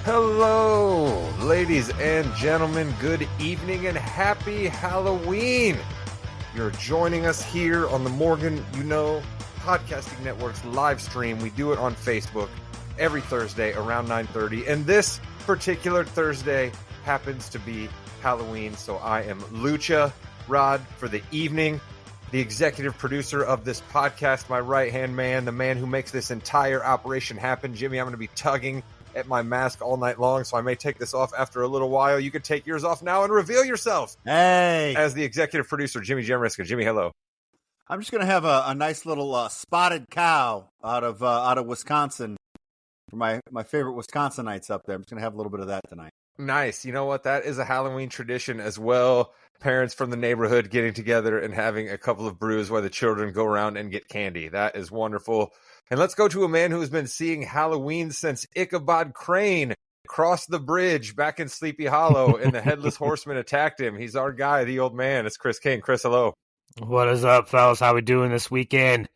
Hello, ladies and gentlemen. Good evening and happy Halloween. You're joining us here on the Morgan Podcasting Network's live stream. We do it on Facebook every Thursday around 9:30. And this particular Thursday happens to be Halloween. So I am Lucha Rod for the evening, the executive producer of this podcast, my right-hand man, the man who makes this entire operation happen. Jimmy, I'm going to be tugging at my mask all night long, so I may take this off after a little while. You could take yours off now and reveal yourself. Hey, as the executive producer, Jimmy Jamriska. Jimmy, hello. I'm just gonna have a nice little spotted cow out of Wisconsin for my favorite Wisconsinites up there. I'm just gonna have a little bit of that tonight. Nice. You know what? That is a Halloween tradition as well. Parents from the neighborhood getting together and having a couple of brews while the children go around and get candy. That is wonderful. And let's go to a man who has been seeing Halloween since Ichabod Crane crossed the bridge back in Sleepy Hollow and the Headless Horseman attacked him. He's our guy, the old man. It's Chris Kane. Chris, hello. What is up, fellas? How we doing this weekend?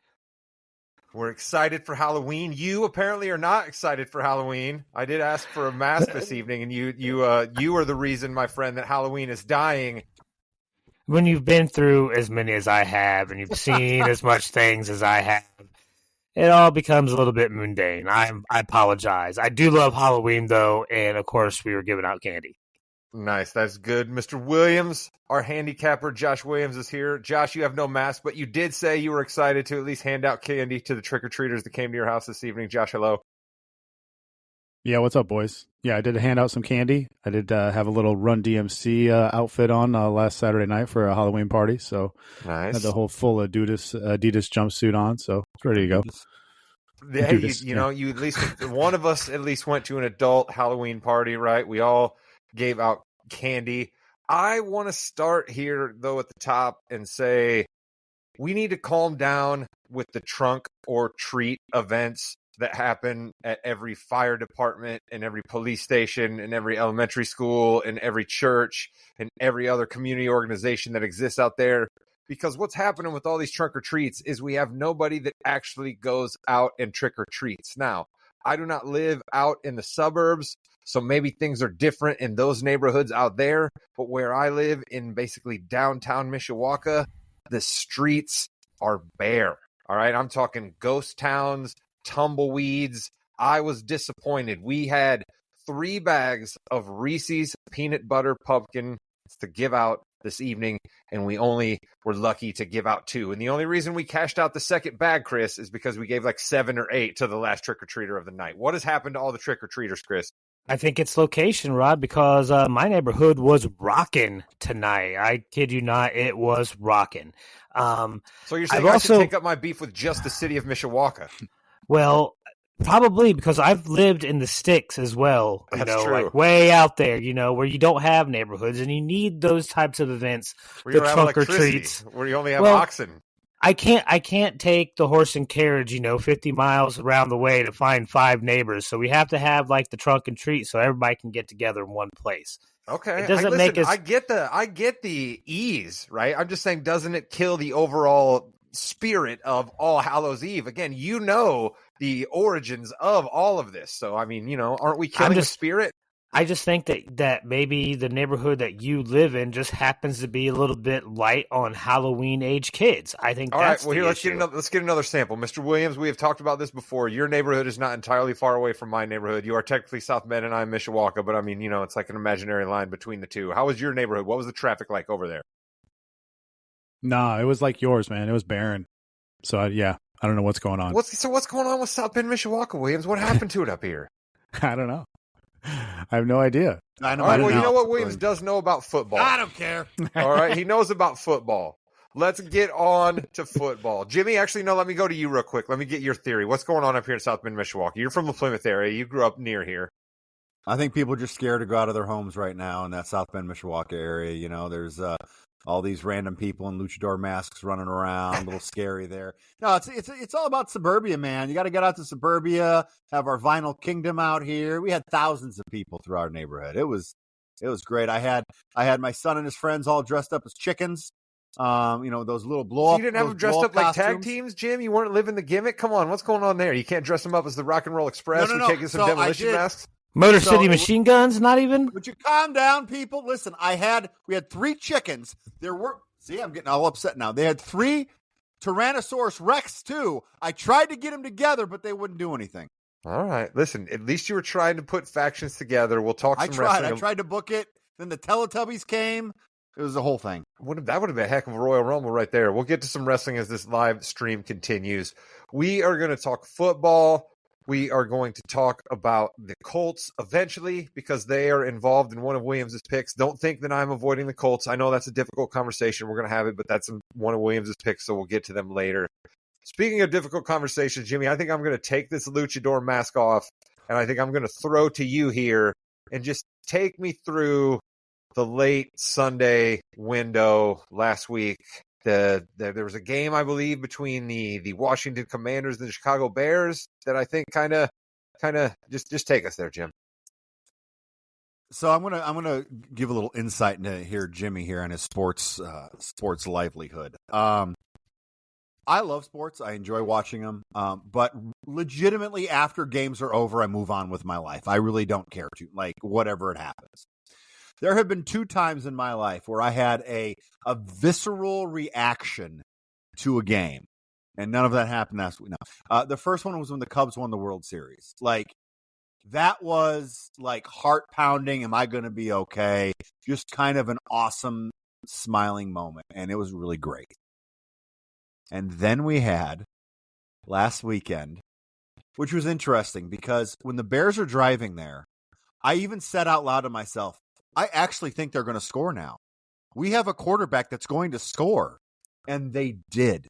We're excited for Halloween. You apparently are not excited for Halloween. I did ask for a mask this evening, and you are the reason, my friend, that Halloween is dying. When you've been through as many as I have, and you've seen as much things as I have, it all becomes a little bit mundane. I apologize. I do love Halloween, though, and, of course, we were giving out candy. Nice. That's good. Mr. Williams, our handicapper, Josh Williams, is here. Josh, you have no mask, but you did say you were excited to at least hand out candy to the trick-or-treaters that came to your house this evening. Josh, hello. Yeah, what's up, boys? Yeah, I did hand out some candy. I did have a little Run DMC outfit on last Saturday night for a Halloween party, so nice. I had the whole full Adidas jumpsuit on, so it's ready to go. Hey, you at least one of us at least went to an adult Halloween party, right? We all gave out candy. I want to start here, though, at the top and say we need to calm down with the trunk or treat events that happen at every fire department and every police station and every elementary school and every church and every other community organization that exists out there. Because what's happening with all these trunk or treats is we have nobody that actually goes out and trick or treats. Now, I do not live out in the suburbs, so maybe things are different in those neighborhoods out there. But where I live in basically downtown Mishawaka, the streets are bare. All right, I'm talking ghost towns, tumbleweeds. I was disappointed. We had 3 bags of Reese's peanut butter pumpkin to give out this evening, and we only were lucky to give out 2. And the only reason we cashed out the second bag, Chris, is because we gave like 7 or 8 to the last trick-or-treater of the night. What has happened to all the trick-or-treaters, Chris? I think it's location, Rod, because my neighborhood was rocking tonight. I kid you not, it was rocking. So you're saying I should take up my beef with just the city of Mishawaka? Well, probably, because I've lived in the sticks as well, That's true. Like way out there, where you don't have neighborhoods, and you need those types of events, where you the don't trunk have or treats. Where you only have oxen. I can't take the horse and carriage, 50 miles around the way to find 5 neighbors. So we have to have like the trunk and treat so everybody can get together in one place. Okay. It doesn't make us. I get the ease, right? I'm just saying, doesn't it kill the overall spirit of All Hallows Eve? Again, the origins of all of this. So, I mean, aren't we killing the spirit? I just think that maybe the neighborhood that you live in just happens to be a little bit light on Halloween age kids. I think all that's right. Well, the issue. Let's get another sample. Mr. Williams, we have talked about this before. Your neighborhood is not entirely far away from my neighborhood. You are technically South Bend and I'm Mishawaka, but I mean, it's like an imaginary line between the two. How was your neighborhood? What was the traffic like over there? Nah, it was like yours, man. It was barren. So, I don't know what's going on. What's going on with South Bend, Mishawaka, Williams? What happened to it up here? I don't know. I have no idea. All right, well, you know what Williams does know about football. I don't care. All right, he knows about football. Let's get on to football. Jimmy, actually, no, let me go to you real quick. Let me get your theory. What's going on up here in South Bend, Mishawaka? You're from the Plymouth area. You grew up near here. I think people are just scared to go out of their homes right now in that South Bend, Mishawaka area. There's all these random people in luchador masks running around, a little scary there. No, it's all about suburbia, man. You got to get out to suburbia, have our vinyl kingdom out here. We had thousands of people through our neighborhood. It was great. I had my son and his friends all dressed up as chickens. Those little blow up. So you didn't have them dressed up like tag teams, Jim? You weren't living the gimmick? Come on, what's going on there? You can't dress them up as the Rock and Roll Express. No. Taking some demolition masks? Motor City Machine Guns, not even? Would you calm down, people? Listen, we had 3 chickens. I'm getting all upset now. They had 3 Tyrannosaurus Rex, too. I tried to get them together, but they wouldn't do anything. All right. Listen, at least you were trying to put factions together. We'll talk some wrestling. I tried to book it. Then the Teletubbies came. It was a whole thing. That would have been a heck of a Royal Rumble right there. We'll get to some wrestling as this live stream continues. We are going to talk football. We are going to talk about the Colts eventually because they are involved in one of Williams' picks. Don't think that I'm avoiding the Colts. I know that's a difficult conversation. We're going to have it, but that's one of Williams' picks, so we'll get to them later. Speaking of difficult conversations, Jimmy, I think I'm going to take this luchador mask off, and I think I'm going to throw to you here and just take me through the late Sunday window last week. There was a game, I believe, between the Washington Commanders and the Chicago Bears that I think kind of just take us there, Jim. So I'm gonna give a little insight into Jimmy here on his sports livelihood. I love sports. I enjoy watching them. But legitimately, after games are over, I move on with my life. I really don't care whatever it happens. There have been 2 times in my life where I had a visceral reaction to a game, and none of that happened last week. No. The first one was when the Cubs won the World Series. That was heart pounding. Am I going to be okay? Just kind of an awesome smiling moment, and it was really great. And then we had last weekend, which was interesting because when the Bears are driving there, I even said out loud to myself, I actually think they're going to score now. We have a quarterback that's going to score. And they did.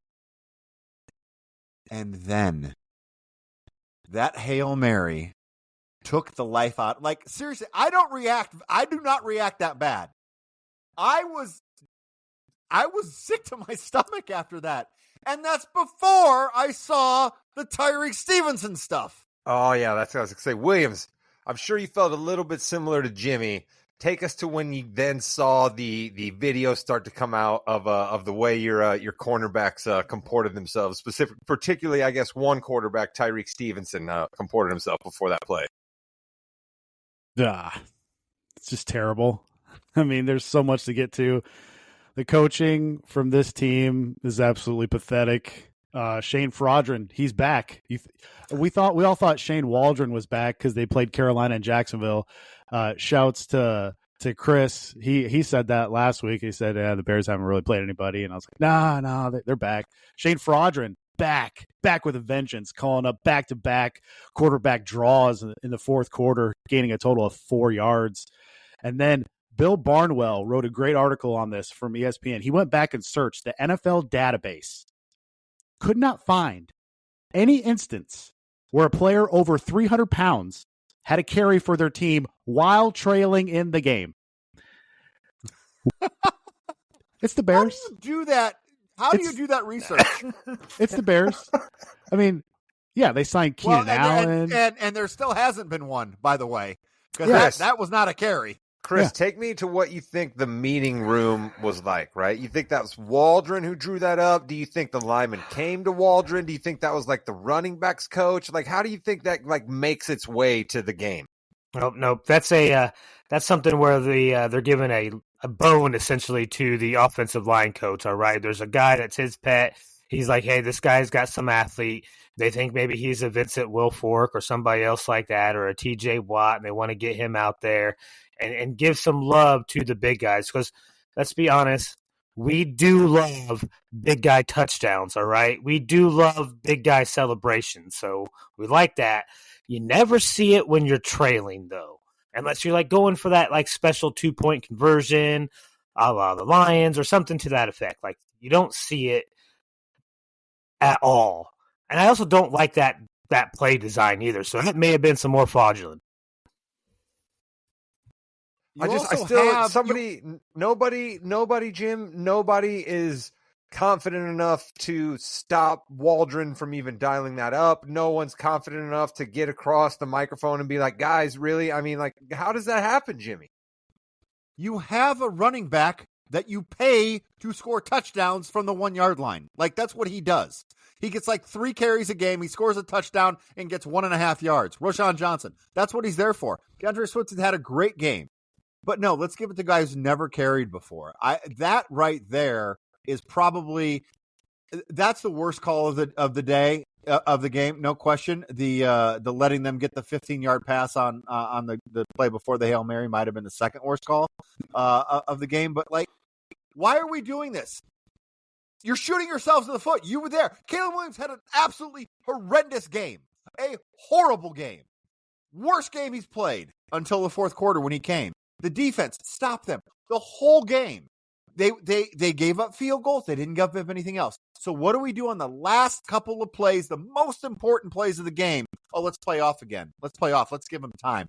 And then that Hail Mary took the life out. Seriously, I do not react that bad. I was sick to my stomach after that. And that's before I saw the Tyreek Stevenson stuff. Oh, yeah, that's what I was going to say. Williams, I'm sure you felt a little bit similar to Jimmy. Take us to when you then saw the video start to come out of the way your cornerbacks comported themselves. Particularly, I guess, one quarterback, Tyreek Stevenson, comported himself before that play. It's just terrible. I mean, there's so much to get to. The coaching from this team is absolutely pathetic. Shane Fraudron, he's back. We all thought Shane Waldron was back because they played Carolina and Jacksonville. Shouts to Chris. He said that last week. He said, the Bears haven't really played anybody. And I was like, nah, they're back. Shane Fraudron, back with a vengeance, calling up back-to-back quarterback draws in the fourth quarter, gaining a total of 4 yards. And then Bill Barnwell wrote a great article on this from ESPN. He went back and searched the NFL database. Could not find any instance where a player over 300 pounds had a carry for their team while trailing in the game. It's the Bears. How do you do that? How do you do that research? It's the Bears. I mean, yeah, they signed Keenan Allen. And there still hasn't been one, by the way, because that was not a carry. Chris, take me to what you think the meeting room was like, right? You think that was Waldron who drew that up? Do you think the lineman came to Waldron? Do you think that was the running backs coach? How do you think that makes its way to the game? Nope. That's something where they're giving a bone essentially to the offensive line coach. All right, there's a guy that's his pet. He's like, hey, this guy's got some athlete. They think maybe he's a Vincent Wilfork or somebody else like that, or a TJ Watt, and they want to get him out there and give some love to the big guys. Because let's be honest, we do love big guy touchdowns, all right? We do love big guy celebrations, so we like that. You never see it when you're trailing, though, unless you're going for that special 2-point conversion, a la the Lions or something to that effect. You don't see it at all. And I also don't like that play design either. So that may have been some more fraudulent. Nobody, Jim, nobody is confident enough to stop Waldron from even dialing that up. No one's confident enough to get across the microphone and be like, guys, really? I mean, how does that happen, Jimmy? You have a running back that you pay to score touchdowns from the 1 yard line. Like, that's what he does. He gets like 3 carries a game. He scores a touchdown and gets 1.5 yards. Roshan Johnson. That's what he's there for. DeAndre Swift has had a great game. But no, let's give it to guys who's never carried before. That right there is probably that's the worst call of the day of the game, no question. The letting them get the 15-yard pass on the play before the Hail Mary might have been the second worst call of the game. But like, why are we doing this? You're shooting yourselves in the foot. You were there. Caleb Williams had an absolutely horrendous game, a horrible game, worst game he's played until the fourth quarter when he came. The defense stopped them the whole game. They gave up field goals. They didn't give up anything else. So what do we do on the last couple of plays, the most important plays of the game? Oh, let's play off again. Let's play off. Let's give them time.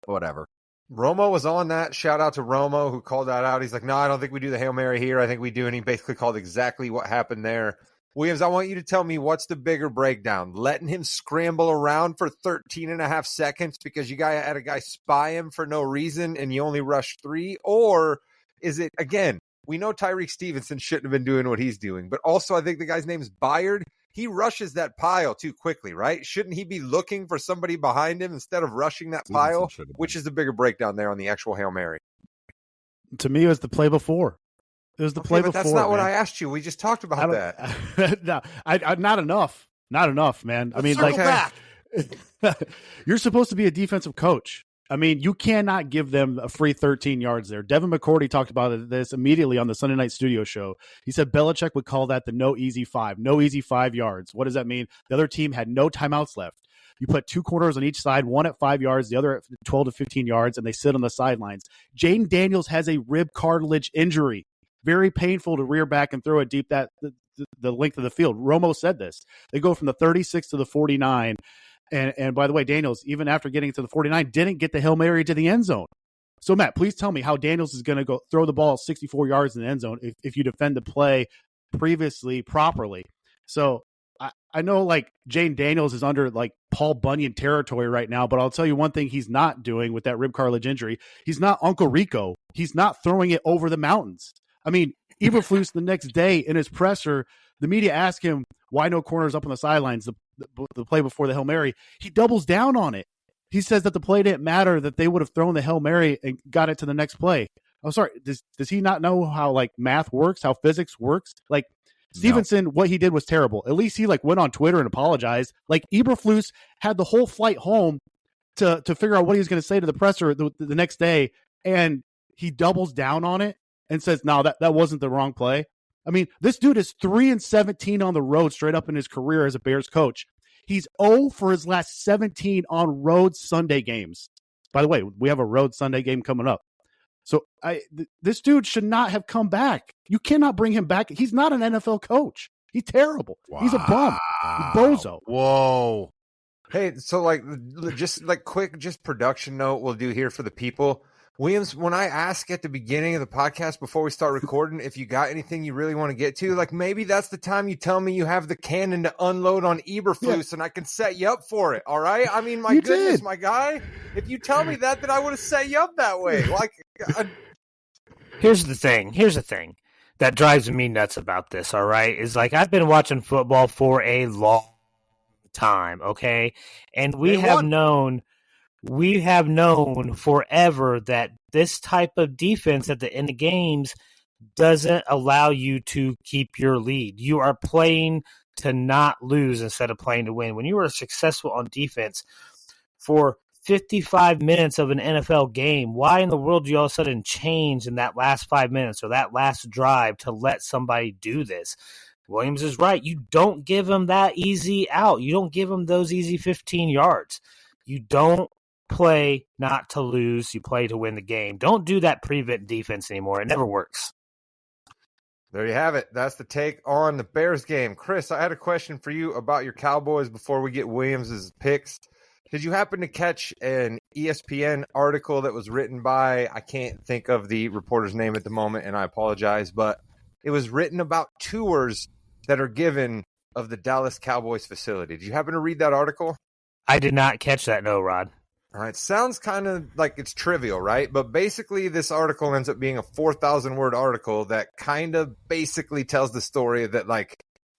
Whatever. Romo was on that. Shout out to Romo who called that out. He's like, no, I don't think we do the Hail Mary here. I think we do. And he basically called exactly what happened there. Williams, I want you to tell me what's the bigger breakdown. Letting him scramble around for 13 and a half seconds because you had a guy spy him for no reason and you only rushed 3? Or is it, again, we know Tyreek Stevenson shouldn't have been doing what he's doing, but also I think the guy's name is Byard. He rushes that pile too quickly, right? Shouldn't he be looking for somebody behind him instead of rushing that pile? Which is the bigger breakdown there on the actual Hail Mary? To me, it was the play before. It was the play before. That's not what I asked you. We just talked about that. No, not enough. Not enough, man. Let's circle back. You're supposed to be a defensive coach. I mean, you cannot give them a free 13 yards there. Devin McCourty talked about this immediately on the Sunday Night Studio show. He said Belichick would call that the no easy 5 yards. What does that mean? The other team had no timeouts left. You put 2 corners on each side, one at 5 yards, the other at 12 to 15 yards, and they sit on the sidelines. Jaden Daniels has a rib cartilage injury. Very painful to rear back and throw it deep the length of the field. Romo said this. They go from the 36 to the 49. And by the way, Daniels, even after getting to the 49, didn't get the Hail Mary to the end zone. So, Matt, please tell me how Daniels is going to go throw the ball 64 yards in the end zone if you defend the play previously properly. So I know like Jane Daniels is under like Paul Bunyan territory right now, but I'll tell you one thing he's not doing with that rib cartilage injury. He's not Uncle Rico. He's not throwing it over the mountains. I mean, Eberflus the next day in his presser, the media asked him why no corners up on the sidelines, the play before the Hail Mary. He doubles down on it. He says that the play didn't matter, that they would have thrown the Hail Mary and got it to the next play. I'm sorry. Does he not know how like math works, how physics works? Like Stevenson, what he did was terrible. At least he like went on Twitter and apologized. Like Eberflus had the whole flight home to figure out what he was going to say to the presser the next day, and he doubles down on it and says, no, that wasn't the wrong play. I mean, this dude is 3-17 on the road straight up in his career as a Bears coach. He's 0 for his last 17 on road Sunday games. By the way, we have a road Sunday game coming up. So this dude should not have come back. You cannot bring him back. He's not an NFL coach. He's terrible. Wow. He's a bum. He's bozo. Whoa. Hey, so like quick production note we'll do here for the people. Williams, when I ask at the beginning of the podcast before we start recording if you got anything you really want to get to, like maybe that's the time you tell me you have the cannon to unload on Eberflus and I can set you up for it, all right? I mean, my goodness, my guy, if you tell me that, then I would have set you up that way. Like, Here's the thing that drives me nuts about this, all right, is like I've been watching football for a long time, okay? And we have known forever that this type of defense at the end of games doesn't allow you to keep your lead. You are playing to not lose instead of playing to win. When you are successful on defense for 55 minutes of an NFL game, why in the world do you all of a sudden change in that last 5 minutes or that last drive to let somebody do this? Williams is right. You don't give them that easy out. You don't give them those easy 15 yards. You don't play not to lose. You play to win the game. Don't do that prevent defense anymore. It never works. There you have it. That's the take on the Bears game. Chris, I had a question for you about your Cowboys before we get Williams' picks. Did you happen to catch an ESPN article that was written by, I can't think of the reporter's name at the moment, and I apologize, but it was written about tours that are given of the Dallas Cowboys facility. Did you happen to read that article? I did not catch that, no, Rod. All right, sounds kind of like it's trivial, right? But basically, this article ends up being a 4,000-word article that kind of basically tells the story that, like,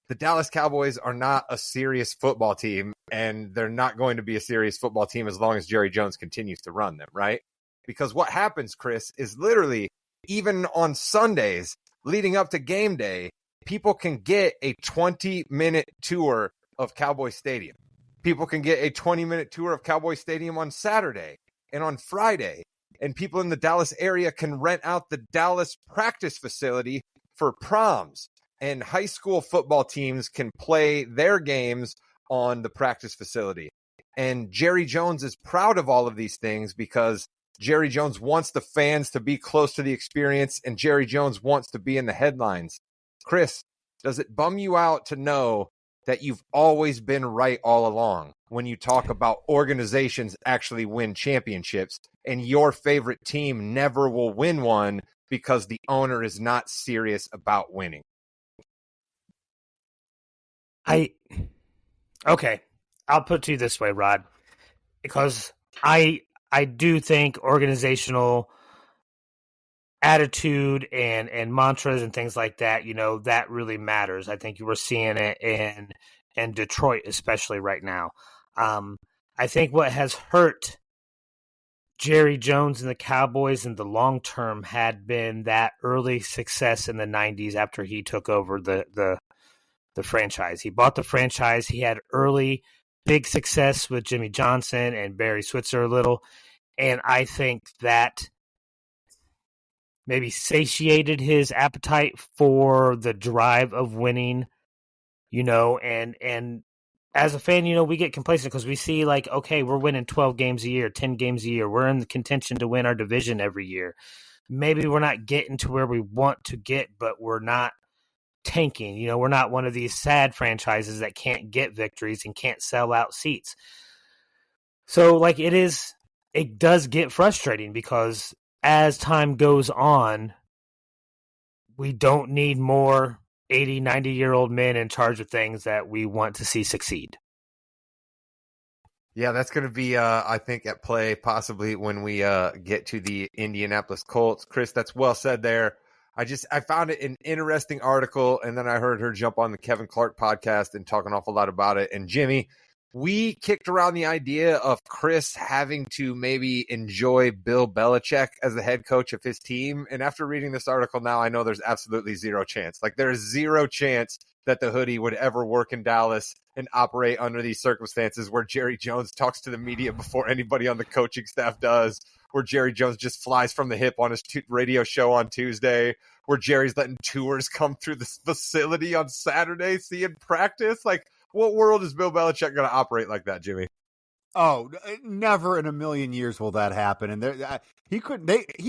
the Dallas Cowboys are not a serious football team, and they're not going to be a serious football team as long as Jerry Jones continues to run them, right? Because what happens, Chris, is literally even on Sundays leading up to game day, people can get a 20-minute tour of Cowboy Stadium. People can get a 20-minute tour of Cowboy Stadium on Saturday and on Friday. And people in the Dallas area can rent out the Dallas practice facility for proms. And high school football teams can play their games on the practice facility. And Jerry Jones is proud of all of these things because Jerry Jones wants the fans to be close to the experience, and Jerry Jones wants to be in the headlines. Chris, does it bum you out to know that you've always been right all along when you talk about organizations actually win championships and your favorite team never will win one because the owner is not serious about winning? Okay, I'll put it to you this way, Rod, because I do think organizational attitude and mantras and things like that, that really matters. I think you were seeing it in Detroit, especially right now. I think what has hurt Jerry Jones and the Cowboys in the long term had been that early success in the 90s after he took over the franchise. He bought the franchise. He had early big success with Jimmy Johnson and Barry Switzer a little. And I think that maybe satiated his appetite for the drive of winning, and as a fan, we get complacent because we see like, okay, we're winning 12 games a year, 10 games a year. We're in the contention to win our division every year. Maybe we're not getting to where we want to get, but we're not tanking. We're not one of these sad franchises that can't get victories and can't sell out seats. So like it does get frustrating because as time goes on, we don't need more 80, 90-year-old men in charge of things that we want to see succeed. Yeah, that's going to be, I think, at play possibly when we get to the Indianapolis Colts. Chris, that's well said there. I found it an interesting article, and then I heard her jump on the Kevin Clark podcast and talk an awful lot about it. And Jimmy, we kicked around the idea of Chris having to maybe enjoy Bill Belichick as the head coach of his team. And after reading this article now, I know there's absolutely zero chance. Like, there's zero chance that the hoodie would ever work in Dallas and operate under these circumstances where Jerry Jones talks to the media before anybody on the coaching staff does, where Jerry Jones just flies from the hip on his radio show on Tuesday, where Jerry's letting tours come through the facility on Saturday, seeing practice. Like, what world is Bill Belichick going to operate like that, Jimmy? Oh, never in a million years will that happen. And he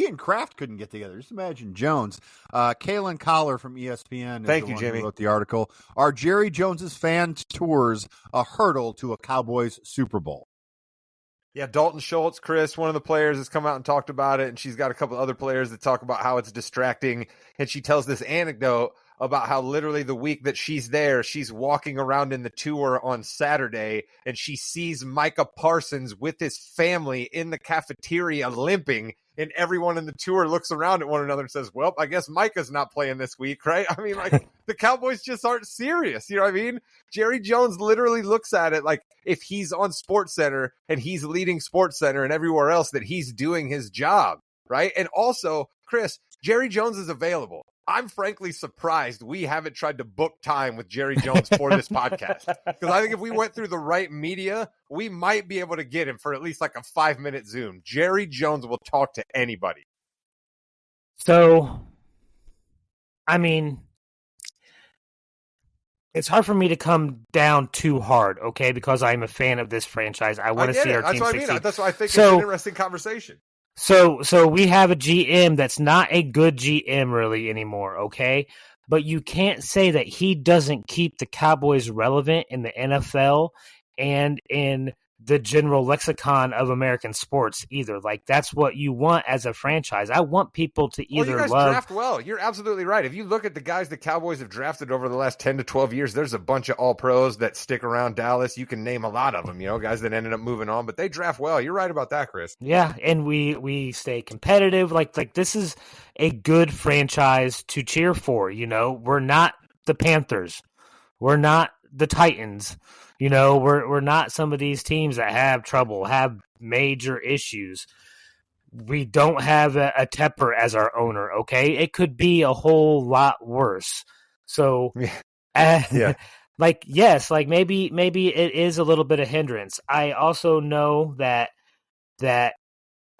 and Kraft couldn't get together. Just imagine Jones. Kalen Collar from ESPN is Thank the you, one Jimmy. who wrote the article. Are Jerry Jones's fan tours a hurdle to a Cowboys Super Bowl? Yeah, Dalton Schultz, Chris, one of the players, has come out and talked about it, and she's got a couple other players that talk about how it's distracting, and she tells this anecdote about how literally the week that she's there, she's walking around in the tour on Saturday, and she sees Micah Parsons with his family in the cafeteria limping, and everyone in the tour looks around at one another and says, well, I guess Micah's not playing this week, right? I mean, like, the Cowboys just aren't serious, you know what I mean? Jerry Jones literally looks at it like if he's on SportsCenter and he's leading SportsCenter and everywhere else that he's doing his job, right? And also, Chris, Jerry Jones is available. I'm frankly surprised we haven't tried to book time with Jerry Jones for this podcast. Because I think if we went through the right media, we might be able to get him for at least like a 5-minute Zoom. Jerry Jones will talk to anybody. So, I mean, it's hard for me to come down too hard, okay? Because I'm a fan of this franchise. I want to see our team succeed. That's why I think it's an interesting conversation. So we have a GM that's not a good GM really anymore, okay? But you can't say that he doesn't keep the Cowboys relevant in the NFL and in the general lexicon of American sports either. Like, that's what you want as a franchise. I want people to either you guys love. draft well. You're absolutely right. If you look at the guys the Cowboys have drafted over the last 10 to 12 years, there's a bunch of all pros that stick around Dallas. You can name a lot of them, guys that ended up moving on, but they draft well. You're right about that, Chris. Yeah, and we stay competitive. Like this is a good franchise to cheer for. We're not the Panthers. We're not the Titans. We're not some of these teams that have trouble, have major issues. We don't have a Tepper as our owner, okay? It could be a whole lot worse. So, yes, maybe it is a little bit of hindrance. I also know that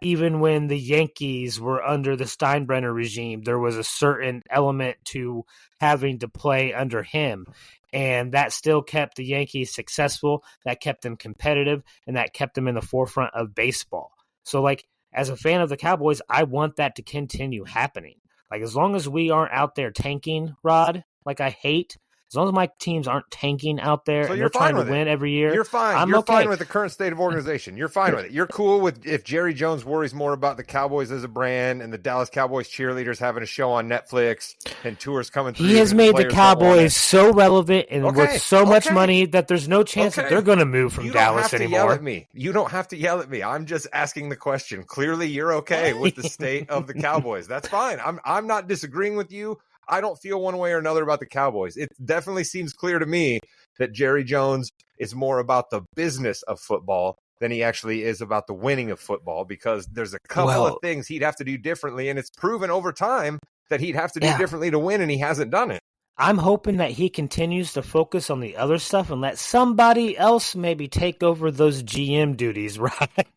even when the Yankees were under the Steinbrenner regime, there was a certain element to having to play under him. And that still kept the Yankees successful, that kept them competitive, and that kept them in the forefront of baseball. So, as a fan of the Cowboys, I want that to continue happening. As long as we aren't out there tanking, Rod, I hate, as long as my teams aren't tanking out there and they're trying to win every year, you're fine. You're fine with the current state of organization. You're fine with it. You're cool with if Jerry Jones worries more about the Cowboys as a brand and the Dallas Cowboys cheerleaders having a show on Netflix and tours coming through. He has made the Cowboys so relevant and worth so much money that there's no chance that they're going to move from Dallas anymore. Yell at me. You don't have to yell at me. I'm just asking the question. Clearly, you're okay with the state of the Cowboys. That's fine. I'm not disagreeing with you. I don't feel one way or another about the Cowboys. It definitely seems clear to me that Jerry Jones is more about the business of football than he actually is about the winning of football, because there's a couple of things he'd have to do differently, and it's proven over time that he'd have to do differently to win, and he hasn't done it. I'm hoping that he continues to focus on the other stuff and let somebody else maybe take over those GM duties, right?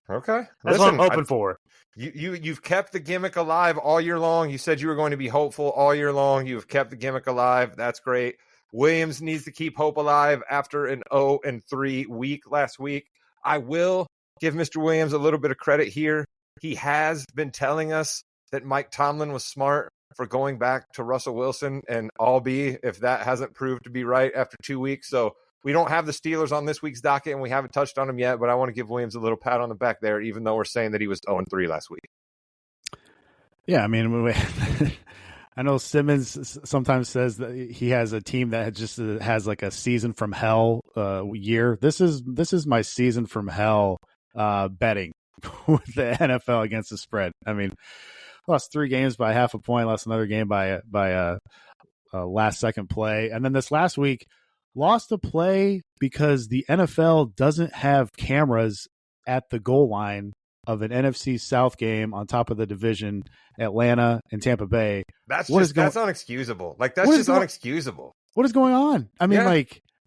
Okay. That's what I'm hoping for. You've kept the gimmick alive all year long. You said you were going to be hopeful all year long. You've kept the gimmick alive. That's great. Williams needs to keep hope alive after an 0-3 week last week. I will give Mr. Williams a little bit of credit here. He has been telling us that Mike Tomlin was smart for going back to Russell Wilson, and I'll be if that hasn't proved to be right after 2 weeks. So we don't have the Steelers on this week's docket, and we haven't touched on them yet, but I want to give Williams a little pat on the back there, even though we're saying that he was 0-3 last week. Yeah, I mean, I know Simmons sometimes says that he has a team that just has a season from hell year. This is my season from hell betting with the NFL against the spread. I mean, lost 3 games by half a point, lost another game by a last second play, and then this last week lost a play because the NFL doesn't have cameras at the goal line of an NFC South game on top of the division, Atlanta and Tampa Bay. That's unexcusable. That's just unexcusable. What is going on? I mean,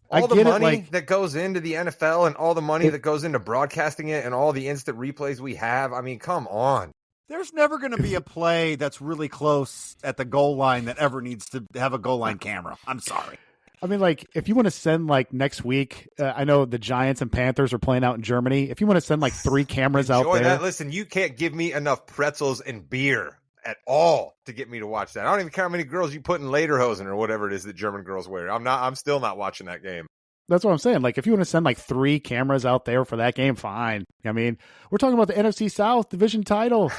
all the money that goes into the NFL and all the money that goes into broadcasting it and all the instant replays we have. I mean, come on. There's never going to be a play that's really close at the goal line that ever needs to have a goal line camera. I'm sorry. I mean, if you want to send next week, I know the Giants and Panthers are playing out in Germany. If you want to send 3 cameras out there. That. Listen, you can't give me enough pretzels and beer at all to get me to watch that. I don't even care how many girls you put in lederhosen or whatever it is that German girls wear. I'm still not watching that game. That's what I'm saying. If you want to send 3 cameras out there for that game, fine. I mean, we're talking about the NFC South division title.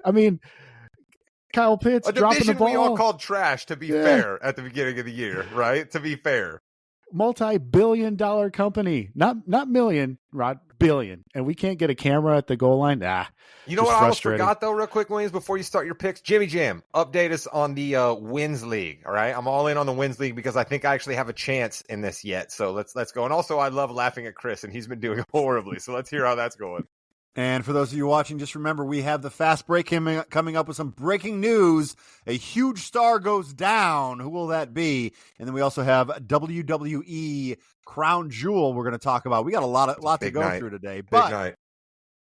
I mean, Kyle Pitts dropping the ball. We all called trash, to be fair, at the beginning of the year, right? To be fair. Multi-billion-dollar company. Not million, Rod, billion. And we can't get a camera at the goal line? You know what I almost forgot, though, real quick, Williams, before you start your picks? Jimmy Jam, update us on the Wins League, all right? I'm all in on the Wins League because I think I actually have a chance in this yet. So let's go. And also, I love laughing at Chris, and he's been doing horribly. So let's hear how that's going. And for those of you watching, just remember we have the fast break coming up with some breaking news. A huge star goes down. Who will that be? And then we also have WWE Crown Jewel we're going to talk about. We got a lot to go through today. Big night.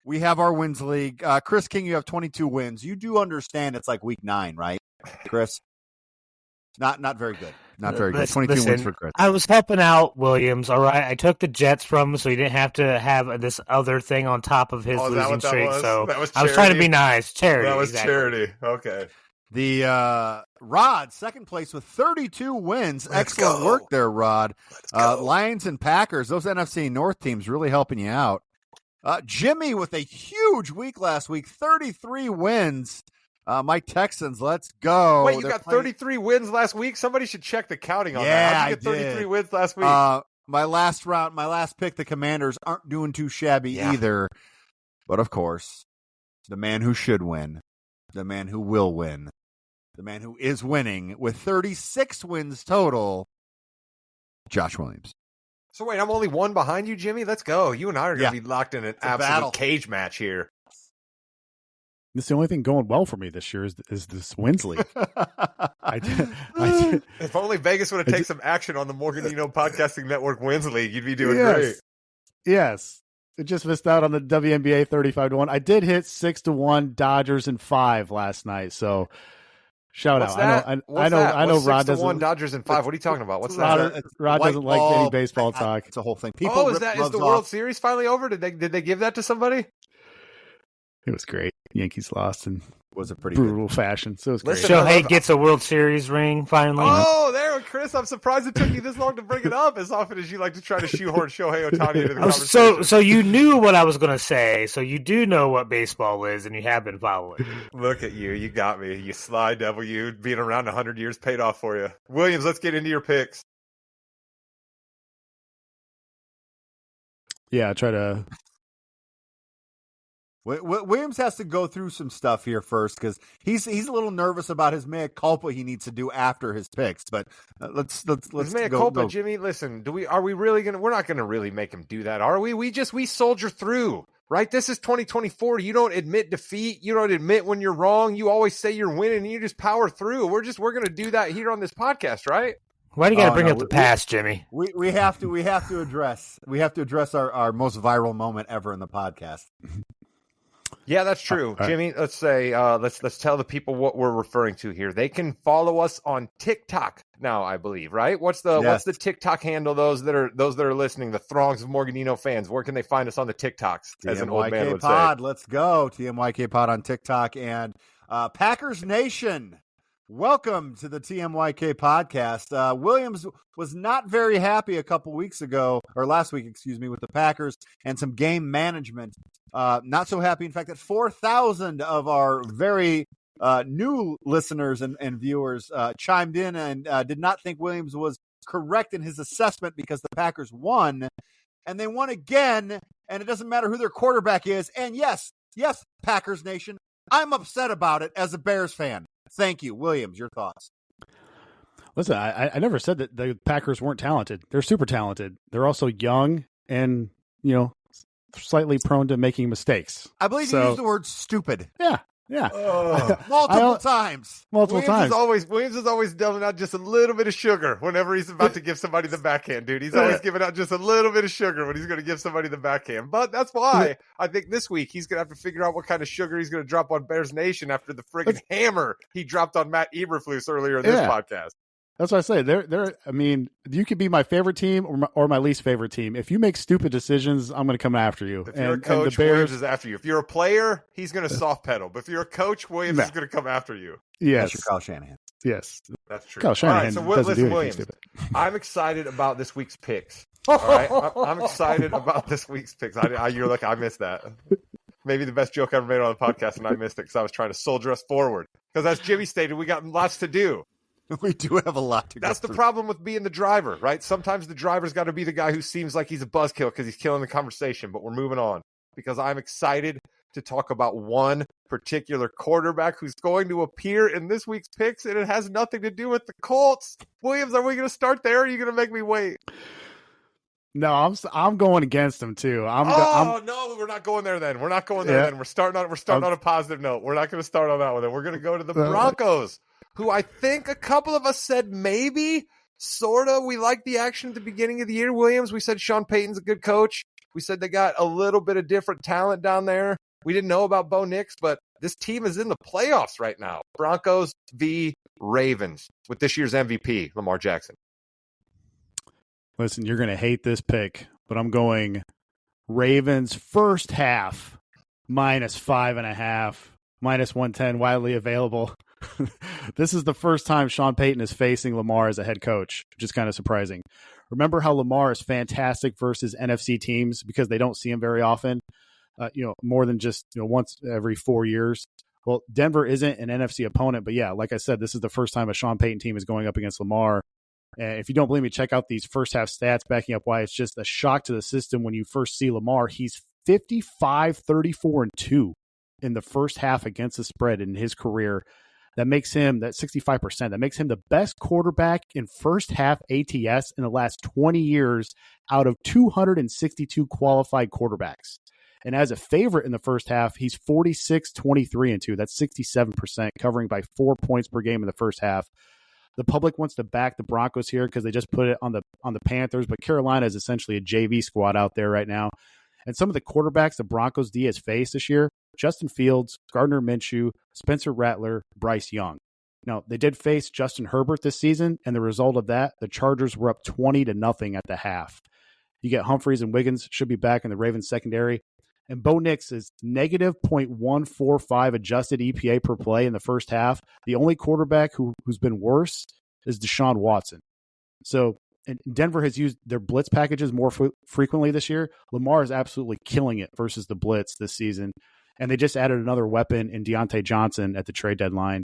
We have our Wins League. Chris King, you have 22 wins. You do understand it's week 9, right, Chris? Not very good. Not very good. 22 wins for Chris. I was helping out Williams, all right? I took the Jets from him so he didn't have to have this other thing on top of his losing streak. So I was trying to be nice. Charity. That was charity. Okay. The Rod, second place with 32 wins. Let's Excellent go. work there, Rod. Let's go. Lions and Packers, those NFC North teams really helping you out. Jimmy with a huge week last week, 33 wins. My Texans, let's go. Wait, you got 33 wins last week? Somebody should check the counting on that. How'd you get 33 wins last week? My last pick, the Commanders aren't doing too shabby either. But of course, the man who should win, the man who will win, the man who is winning with 36 wins total, Josh Williams. So wait, I'm only one behind you, Jimmy? Let's go. You and I are going to be locked in an absolute battle. cage match here. This is the only thing going well for me this year is this wins league. If only Vegas would have taken some action on the Morganino Podcasting Network Wins League, you'd be doing great. Yes. It just missed out on the WNBA 35-1. I did hit 6-1 Dodgers in 5 last night. So shout What's out. That? I know Rod 6-1 doesn't. Dodgers in 5. What are you talking about? What's that? Rod doesn't like any baseball talk. It's a whole thing. Is the World Series finally over? Did they give that to somebody? It was great. Yankees lost in pretty brutal fashion. So it was great. Shohei gets a World Series ring finally. Oh, there, Chris. I'm surprised it took you this long to bring it up. As often as you like to try to shoehorn Shohei Ohtani into the conversation. So you knew what I was going to say. So you do know what baseball is, and you have been following. Look at you. You got me. You sly devil. You being around 100 years paid off for you. Williams, let's get into your picks. Yeah, I try to. Williams has to go through some stuff here first because he's a little nervous about his mea culpa he needs to do after his picks. But let's mea culpa, Jimmy. Listen, are we really gonna? We're not gonna really make him do that, are we? We soldier through, right? This is 2024. You don't admit defeat. You don't admit when you're wrong. You always say you're winning, and you just power through. We're gonna do that here on this podcast, right? Why do you got to bring up the past, Jimmy? We have to address our most viral moment ever in the podcast. Yeah, that's true, Jimmy. Let's say let's tell the people what we're referring to here. They can follow us on TikTok now, I believe, right? What's the TikTok handle? Those that are listening, the throngs of Morganino fans. Where can they find us on the TikToks? As an old man would Pod. say. Let's go TMYK Pod on TikTok and Packers Nation. Welcome to the TMYK podcast. Williams was not very happy a couple weeks ago, or last week, with the Packers and some game management. Not so happy, in fact, that 4,000 of our very new listeners and viewers chimed in and did not think Williams was correct in his assessment because the Packers won, and they won again, and it doesn't matter who their quarterback is. And yes, Packers Nation, I'm upset about it as a Bears fan. Thank you. Williams, your thoughts? Listen, I never said that the Packers weren't talented. They're super talented. They're also young and, slightly prone to making mistakes. I believe you used the word stupid. Yeah. Multiple times. Williams is always dealing out just a little bit of sugar whenever he's about to give somebody the backhand, dude. He's always giving out just a little bit of sugar when he's going to give somebody the backhand. But that's why I think this week he's going to have to figure out what kind of sugar he's going to drop on Bears Nation after the friggin' hammer he dropped on Matt Eberflus earlier in this podcast. That's what I say. I mean, you could be my favorite team or my least favorite team. If you make stupid decisions, I'm going to come after you. If you're a coach, Williams is after you. If you're a player, he's going to soft pedal. But if you're a coach, Williams is going to come after you. Yes. That's your Kyle Shanahan. Yes. That's true. Kyle Shanahan listen, Williams, I'm excited about this week's picks. All right? I'm excited about this week's picks. You're like, I missed that. Maybe the best joke I ever made on the podcast, and I missed it because I was trying to soldier us forward. Because as Jimmy stated, we got lots to do. We do have a lot to go That's the through. problem with being the driver, right? Sometimes the driver's got to be the guy who seems like he's a buzzkill because he's killing the conversation, but we're moving on because I'm excited to talk about one particular quarterback who's going to appear in this week's picks, and it has nothing to do with the Colts. Williams, are we going to start there, or are you going to make me wait? No, I'm going against him too. No, we're not going there then. We're not going there then. We're starting on a positive note. We're not going to start on that one then. We're going to go to the Broncos, who I think a couple of us said maybe, sort of, we liked the action at the beginning of the year, Williams. We said Sean Payton's a good coach. We said they got a little bit of different talent down there. We didn't know about Bo Nix, but this team is in the playoffs right now. Broncos v. Ravens with this year's MVP, Lamar Jackson. Listen, you're going to hate this pick, but I'm going Ravens first half -5.5, -110, widely available. This is the first time Sean Payton is facing Lamar as a head coach, which is kind of surprising. Remember how Lamar is fantastic versus NFC teams because they don't see him very often, more than just once every 4 years. Well, Denver isn't an NFC opponent, but yeah, like I said, this is the first time a Sean Payton team is going up against Lamar. And if you don't believe me, check out these first half stats backing up why it's just a shock to the system when you first see Lamar. He's 55, 34, and 2 in the first half against the spread in his career. That makes him, that 65%, that makes him the best quarterback in first half ATS in the last 20 years out of 262 qualified quarterbacks. And as a favorite in the first half, he's 46, 23, and 2. That's 67%, covering by 4 points per game in the first half. The public wants to back the Broncos here because they just put it on the Panthers, but Carolina is essentially a JV squad out there right now. And some of the quarterbacks the Broncos D has faced this year, Justin Fields, Gardner Minshew, Spencer Rattler, Bryce Young. Now, they did face Justin Herbert this season, and the result of that, the Chargers were up 20-0 at the half. You get Humphreys and Wiggins should be back in the Ravens secondary. And Bo Nix is negative 0.145 adjusted EPA per play in the first half. The only quarterback who's been worse is Deshaun Watson. So and Denver has used their blitz packages more frequently this year. Lamar is absolutely killing it versus the blitz this season. And they just added another weapon in Deontay Johnson at the trade deadline.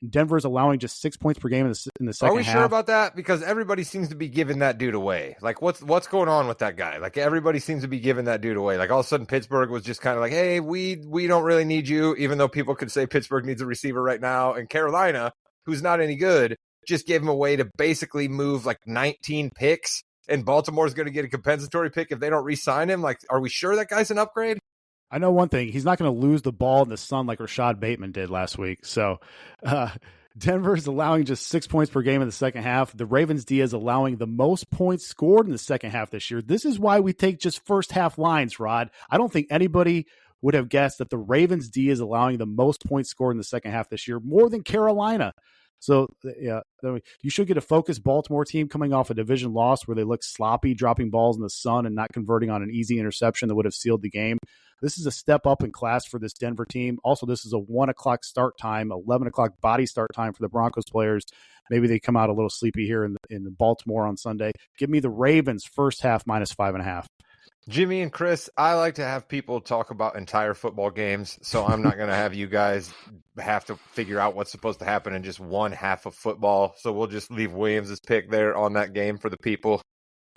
Denver is allowing just 6 points per game in the second half. Are we sure about that? Because everybody seems to be giving that dude away. Like, what's going on with that guy? Like, everybody seems to be giving that dude away. Like, all of a sudden, Pittsburgh was just kind of like, hey, we don't really need you, even though people could say Pittsburgh needs a receiver right now. And Carolina, who's not any good, just gave him away to basically move like 19 picks. And Baltimore's going to get a compensatory pick if they don't re-sign him. Like, are we sure that guy's an upgrade? I know one thing. He's not going to lose the ball in the sun like Rashad Bateman did last week. So Denver's allowing just 6 points per game in the second half. The Ravens D is allowing the most points scored in the second half this year. This is why we take just first half lines, Rod. I don't think anybody would have guessed that the Ravens D is allowing the most points scored in the second half this year, more than Carolina. So, yeah, you should get a focused Baltimore team coming off a division loss where they look sloppy, dropping balls in the sun and not converting on an easy interception that would have sealed the game. This is a step up in class for this Denver team. Also, this is a 1 o'clock start time, 11 o'clock body start time for the Broncos players. Maybe they come out a little sleepy here in Baltimore on Sunday. Give me the Ravens first half minus 5.5. Jimmy and Chris, I like to have people talk about entire football games, so I'm not going to have you guys have to figure out what's supposed to happen in just one half of football. So we'll just leave Williams' pick there on that game for the people.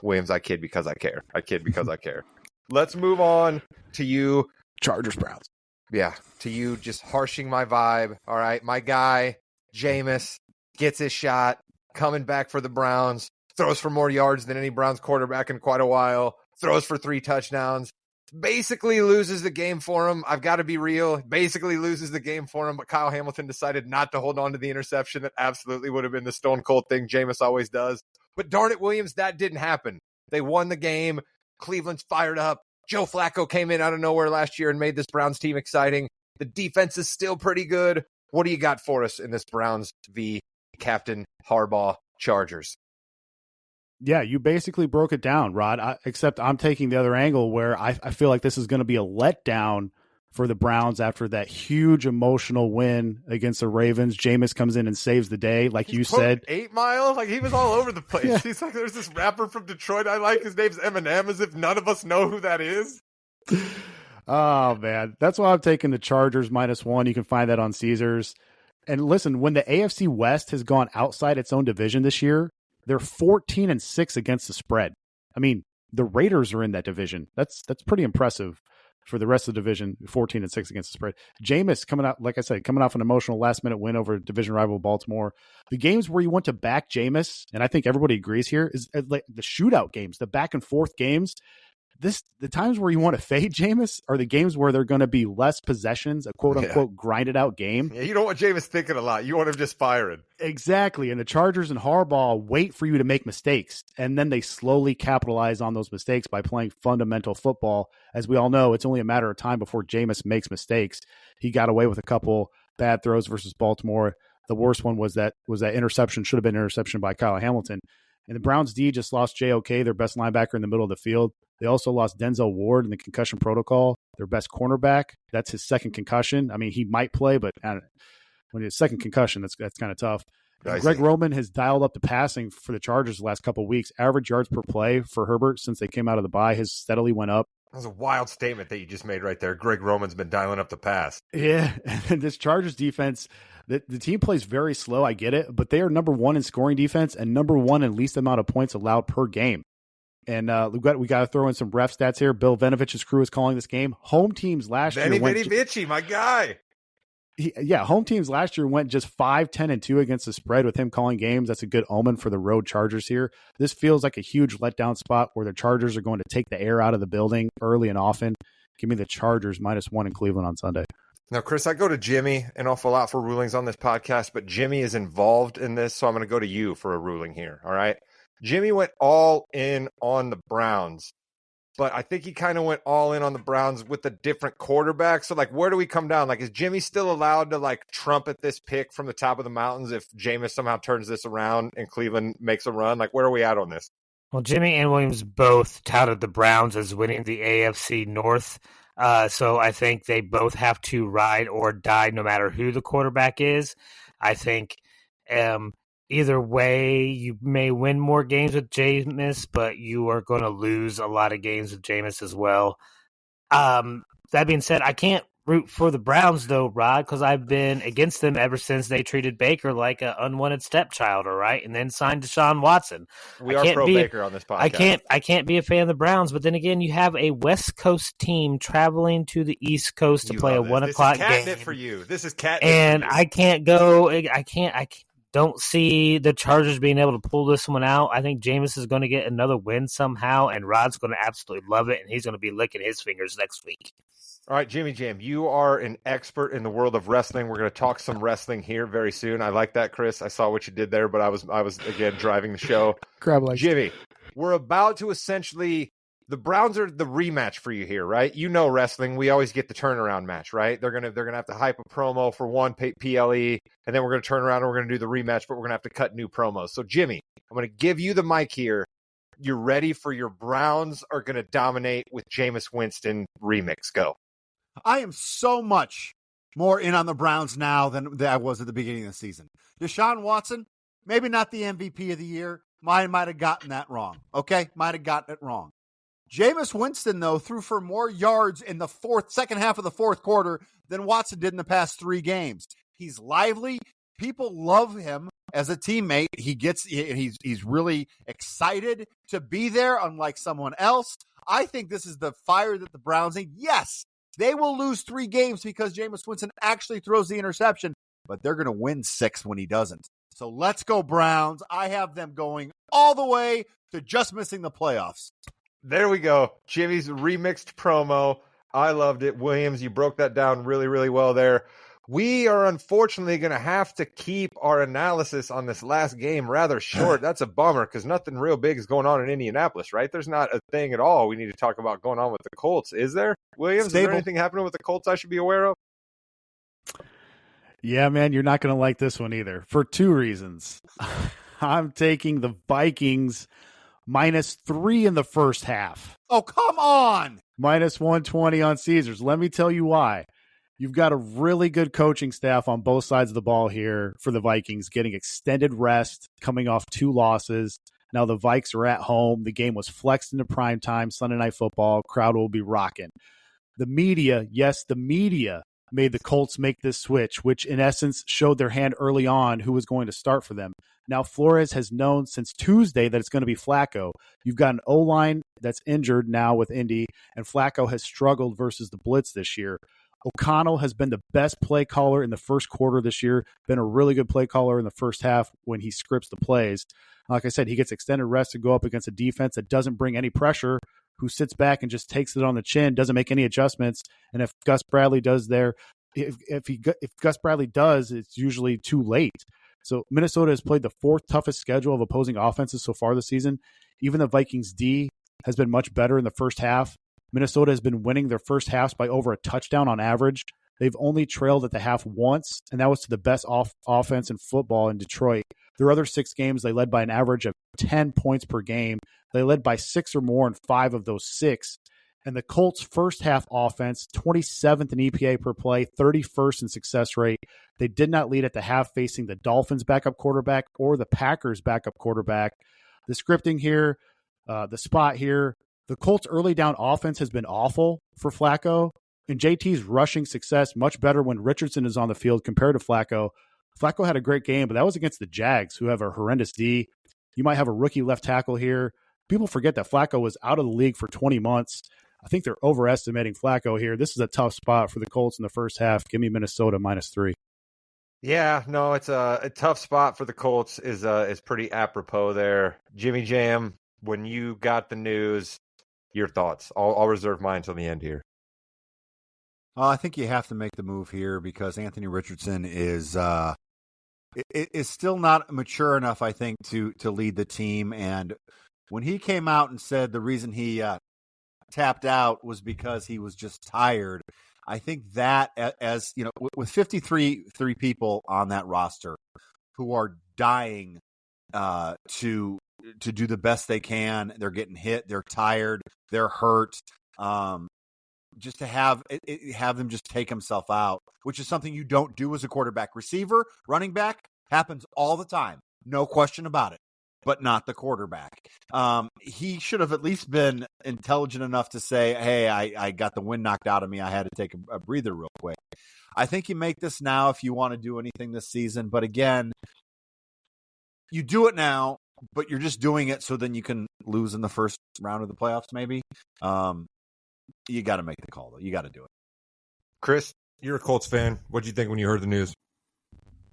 Williams, I kid because I care. I kid because I care. Let's move on to you. Chargers, Browns. Yeah, to you just harshing my vibe. All right, my guy, Jameis, gets his shot, coming back for the Browns, throws for more yards than any Browns quarterback in quite a while. Throws for 3 touchdowns, basically loses the game for him. I've got to be real. Basically loses the game for him, but Kyle Hamilton decided not to hold on to the interception. That absolutely would have been the stone cold thing Jameis always does. But darn it, Williams, that didn't happen. They won the game. Cleveland's fired up. Joe Flacco came in out of nowhere last year and made this Browns team exciting. The defense is still pretty good. What do you got for us in this Browns v. Captain Harbaugh Chargers? Yeah, you basically broke it down, Rod, except I'm taking the other angle where I feel like this is going to be a letdown for the Browns after that huge emotional win against the Ravens. Jameis comes in and saves the day, like you said. 8 Mile? Like, he was all over the place. Yeah. He's like, there's this rapper from Detroit I like. His name's Eminem, as if none of us know who that is. Oh, man. That's why I'm taking the Chargers -1. You can find that on Caesars. And listen, when the AFC West has gone outside its own division this year, they're 14-6 against the spread. I mean, the Raiders are in that division. That's pretty impressive for the rest of the division, 14-6 against the spread. Jameis coming out, like I said, coming off an emotional last-minute win over division rival Baltimore. The games where you want to back Jameis, and I think everybody agrees here, is like the shootout games, the back-and-forth games. The times where you want to fade Jameis are the games where they're going to be less possessions, a quote-unquote grinded out game. Yeah, you don't want Jameis thinking a lot. You want him just firing. Exactly. And the Chargers and Harbaugh wait for you to make mistakes, and then they slowly capitalize on those mistakes by playing fundamental football. As we all know, it's only a matter of time before Jameis makes mistakes. He got away with a couple bad throws versus Baltimore. The worst one was that interception, should have been an interception by Kyle Hamilton. And the Browns D just lost JOK, their best linebacker in the middle of the field. They also lost Denzel Ward in the concussion protocol, their best cornerback. That's his second concussion. I mean, he might play, but when his second concussion, that's kind of tough. I Greg see. Roman has dialed up the passing for the Chargers the last couple of weeks. Average yards per play for Herbert since they came out of the bye has steadily went up. That was a wild statement that you just made right there. Greg Roman's been dialing up the pass. Yeah, and this Chargers defense, the team plays very slow. I get it, but they are number one in scoring defense and number one in least amount of points allowed per game. And we got to throw in some ref stats here. Bill Vinovich's crew is calling this game. Home teams last year went Vichy, my guy. Home teams last year went just 5-10-2 against the spread with him calling games. That's a good omen for the road Chargers here. This feels like a huge letdown spot where the Chargers are going to take the air out of the building early and often. Give me the Chargers -1 in Cleveland on Sunday. Now, Chris, I go to Jimmy an awful lot for rulings on this podcast, but Jimmy is involved in this, so I'm going to go to you for a ruling here, all right? Jimmy went all in on the Browns, but I think he kind of went all in on the Browns with a different quarterback. So, like, where do we come down? Like, is Jimmy still allowed to, like, trumpet this pick from the top of the mountains if Jameis somehow turns this around and Cleveland makes a run? Like, where are we at on this? Well, Jimmy and Williams both touted the Browns as winning the AFC North. So I think they both have to ride or die no matter who the quarterback is. I think either way, you may win more games with Jameis, but you are going to lose a lot of games with Jameis as well. That being said, I can't root for the Browns, though, Rod, because I've been against them ever since they treated Baker like an unwanted stepchild, all right, and then signed Deshaun Watson. We are pro Baker on this podcast. I can't be a fan of the Browns, but then again, you have a West Coast team traveling to the East Coast to play a 1 o'clock game. This is catnip for you. This is catnip. And I can't go. I don't see the Chargers being able to pull this one out. I think Jameis is going to get another win somehow, and Rod's going to absolutely love it, and he's going to be licking his fingers next week. All right, Jimmy Jam, you are an expert in the world of wrestling. We're going to talk some wrestling here very soon. I like that, Chris. I saw what you did there, but I was again driving the show. Crab legs. Jimmy, we're about to essentially the Browns are the rematch for you here, right? You know wrestling, we always get the turnaround match, right? They're gonna have to hype a promo for one PLE, and then we're gonna turn around and we're gonna do the rematch, but we're gonna have to cut new promos. So Jimmy, I'm gonna give you the mic here. You're ready for your Browns are gonna dominate with Jameis Winston remix. Go. I am so much more in on the Browns now than I was at the beginning of the season. Deshaun Watson, maybe not the MVP of the year. Might have gotten that wrong. Okay? Might have gotten it wrong. Jameis Winston, though, threw for more yards in the second half of the fourth quarter than Watson did in the past 3 games. He's lively. People love him as a teammate. He's really excited to be there, unlike someone else. I think this is the fire that the Browns need. Yes, they will lose 3 games because Jameis Winston actually throws the interception, but they're going to win 6 when he doesn't. So let's go Browns. I have them going all the way to just missing the playoffs. There we go. Jimmy's remixed promo. I loved it. Williams, you broke that down really, really well there. We are unfortunately going to have to keep our analysis on this last game rather short. That's a bummer because nothing real big is going on in Indianapolis, right? There's not a thing at all we need to talk about going on with the Colts. Is there, Williams? Is there anything happening with the Colts I should be aware of? Yeah, man, you're not going to like this one either for 2 reasons. I'm taking the Vikings -3 in the first half. Oh, come on. -120 on Caesars. Let me tell you why. You've got a really good coaching staff on both sides of the ball here for the Vikings, getting extended rest, coming off 2 losses. Now the Vikes are at home. The game was flexed into prime time, Sunday Night Football. Crowd will be rocking. The media made the Colts make this switch, which in essence showed their hand early on who was going to start for them. Now Flores has known since Tuesday that it's going to be Flacco. You've got an O-line that's injured now with Indy, and Flacco has struggled versus the blitz this year. O'Connell has been the best play caller in the first quarter this year, been a really good play caller in the first half when he scripts the plays. Like I said, he gets extended rest to go up against a defense that doesn't bring any pressure, who sits back and just takes it on the chin, doesn't make any adjustments. And if Gus Bradley does if Gus Bradley does, it's usually too late. So Minnesota has played the 4th toughest schedule of opposing offenses so far this season. Even the Vikings D has been much better in the first half. Minnesota has been winning their first halves by over a touchdown on average. They've only trailed at the half once, and that was to the best offense in football in Detroit. Their other 6 games, they led by an average of 10 points per game. They led by 6 or more in 5 of those 6. And the Colts' first half offense, 27th in EPA per play, 31st in success rate. They did not lead at the half facing the Dolphins' backup quarterback or the Packers' backup quarterback. The scripting here, the spot here, the Colts' early down offense has been awful for Flacco. And JT's rushing success much better when Richardson is on the field compared to Flacco. Flacco had a great game, but that was against the Jags, who have a horrendous D. You might have a rookie left tackle here. People forget that Flacco was out of the league for 20 months. I think they're overestimating Flacco here. This is a tough spot for the Colts in the first half. Give me Minnesota -3. Yeah, no, it's a tough spot for the Colts. Is pretty apropos there. Jimmy Jam, when you got the news, your thoughts. I'll reserve mine until the end here. I think you have to make the move here because Anthony Richardson is still not mature enough, I think, to lead the team. And when he came out and said the reason he tapped out was because he was just tired, I think that, as you know, with 53 people on that roster who are dying to do the best they can, they're getting hit, they're tired, they're hurt. Just to have them just take himself out, which is something you don't do as a quarterback. Receiver, running back, happens all the time. No question about it, but not the quarterback. He should have at least been intelligent enough to say, hey, I got the wind knocked out of me. I had to take a breather real quick. I think you make this now if you want to do anything this season. But again, you do it now, but you're just doing it so then you can lose in the first round of the playoffs maybe. You got to make the call, though. You got to do it. Chris, you're a Colts fan. What'd you think when you heard the news?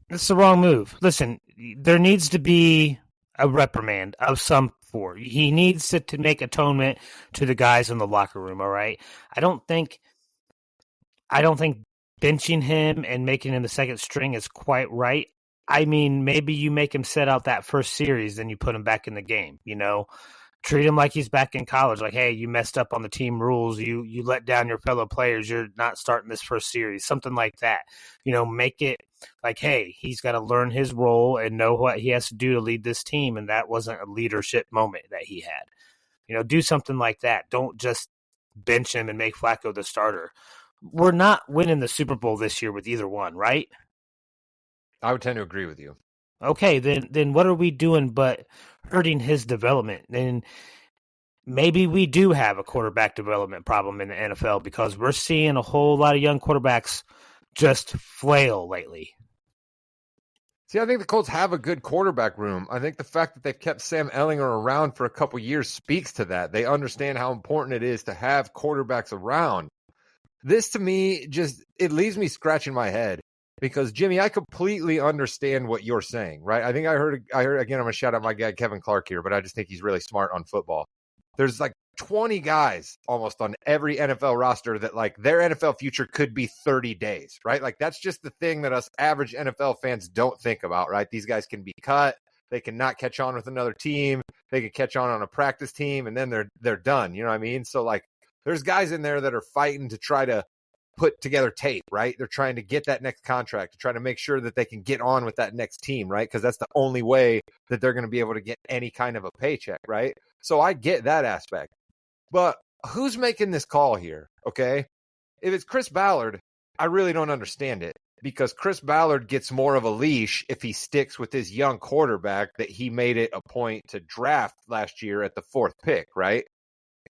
It's the wrong move. Listen, there needs to be a reprimand of some sort. He needs to make atonement to the guys in the locker room, all right? I don't think benching him and making him the second string is quite right. I mean, maybe you make him set out that first series, then you put him back in the game, you know? Treat him like he's back in college. Like, hey, you messed up on the team rules. You let down your fellow players. You're not starting this first series. Something like that. You know, make it like, hey, he's got to learn his role and know what he has to do to lead this team. And that wasn't a leadership moment that he had. You know, do something like that. Don't just bench him and make Flacco the starter. We're not winning the Super Bowl this year with either one, right? I would tend to agree with you. Okay, then what are we doing but hurting his development? And maybe we do have a quarterback development problem in the NFL because we're seeing a whole lot of young quarterbacks just flail lately. See, I think the Colts have a good quarterback room. I think the fact that they've kept Sam Ehlinger around for a couple years speaks to that. They understand how important it is to have quarterbacks around. This, to me, it leaves me scratching my head. Because, Jimmy, I completely understand what you're saying, right? I think I heard again, I'm going to shout out my guy, Kevin Clark here, but I just think he's really smart on football. There's like 20 guys almost on every NFL roster that like their NFL future could be 30 days, right? Like that's just the thing that us average NFL fans don't think about, right? These guys can be cut. They can not catch on with another team. They can catch on a practice team and then they're done. You know what I mean? So like there's guys in there that are fighting to try to put together tape, right? They're trying to get that next contract, to try to make sure that they can get on with that next team, right? Because that's the only way that they're going to be able to get any kind of a paycheck, right? So I get that aspect. But who's making this call here, okay? If it's Chris Ballard, I really don't understand it because Chris Ballard gets more of a leash if he sticks with his young quarterback that he made it a point to draft last year at the 4th pick, right?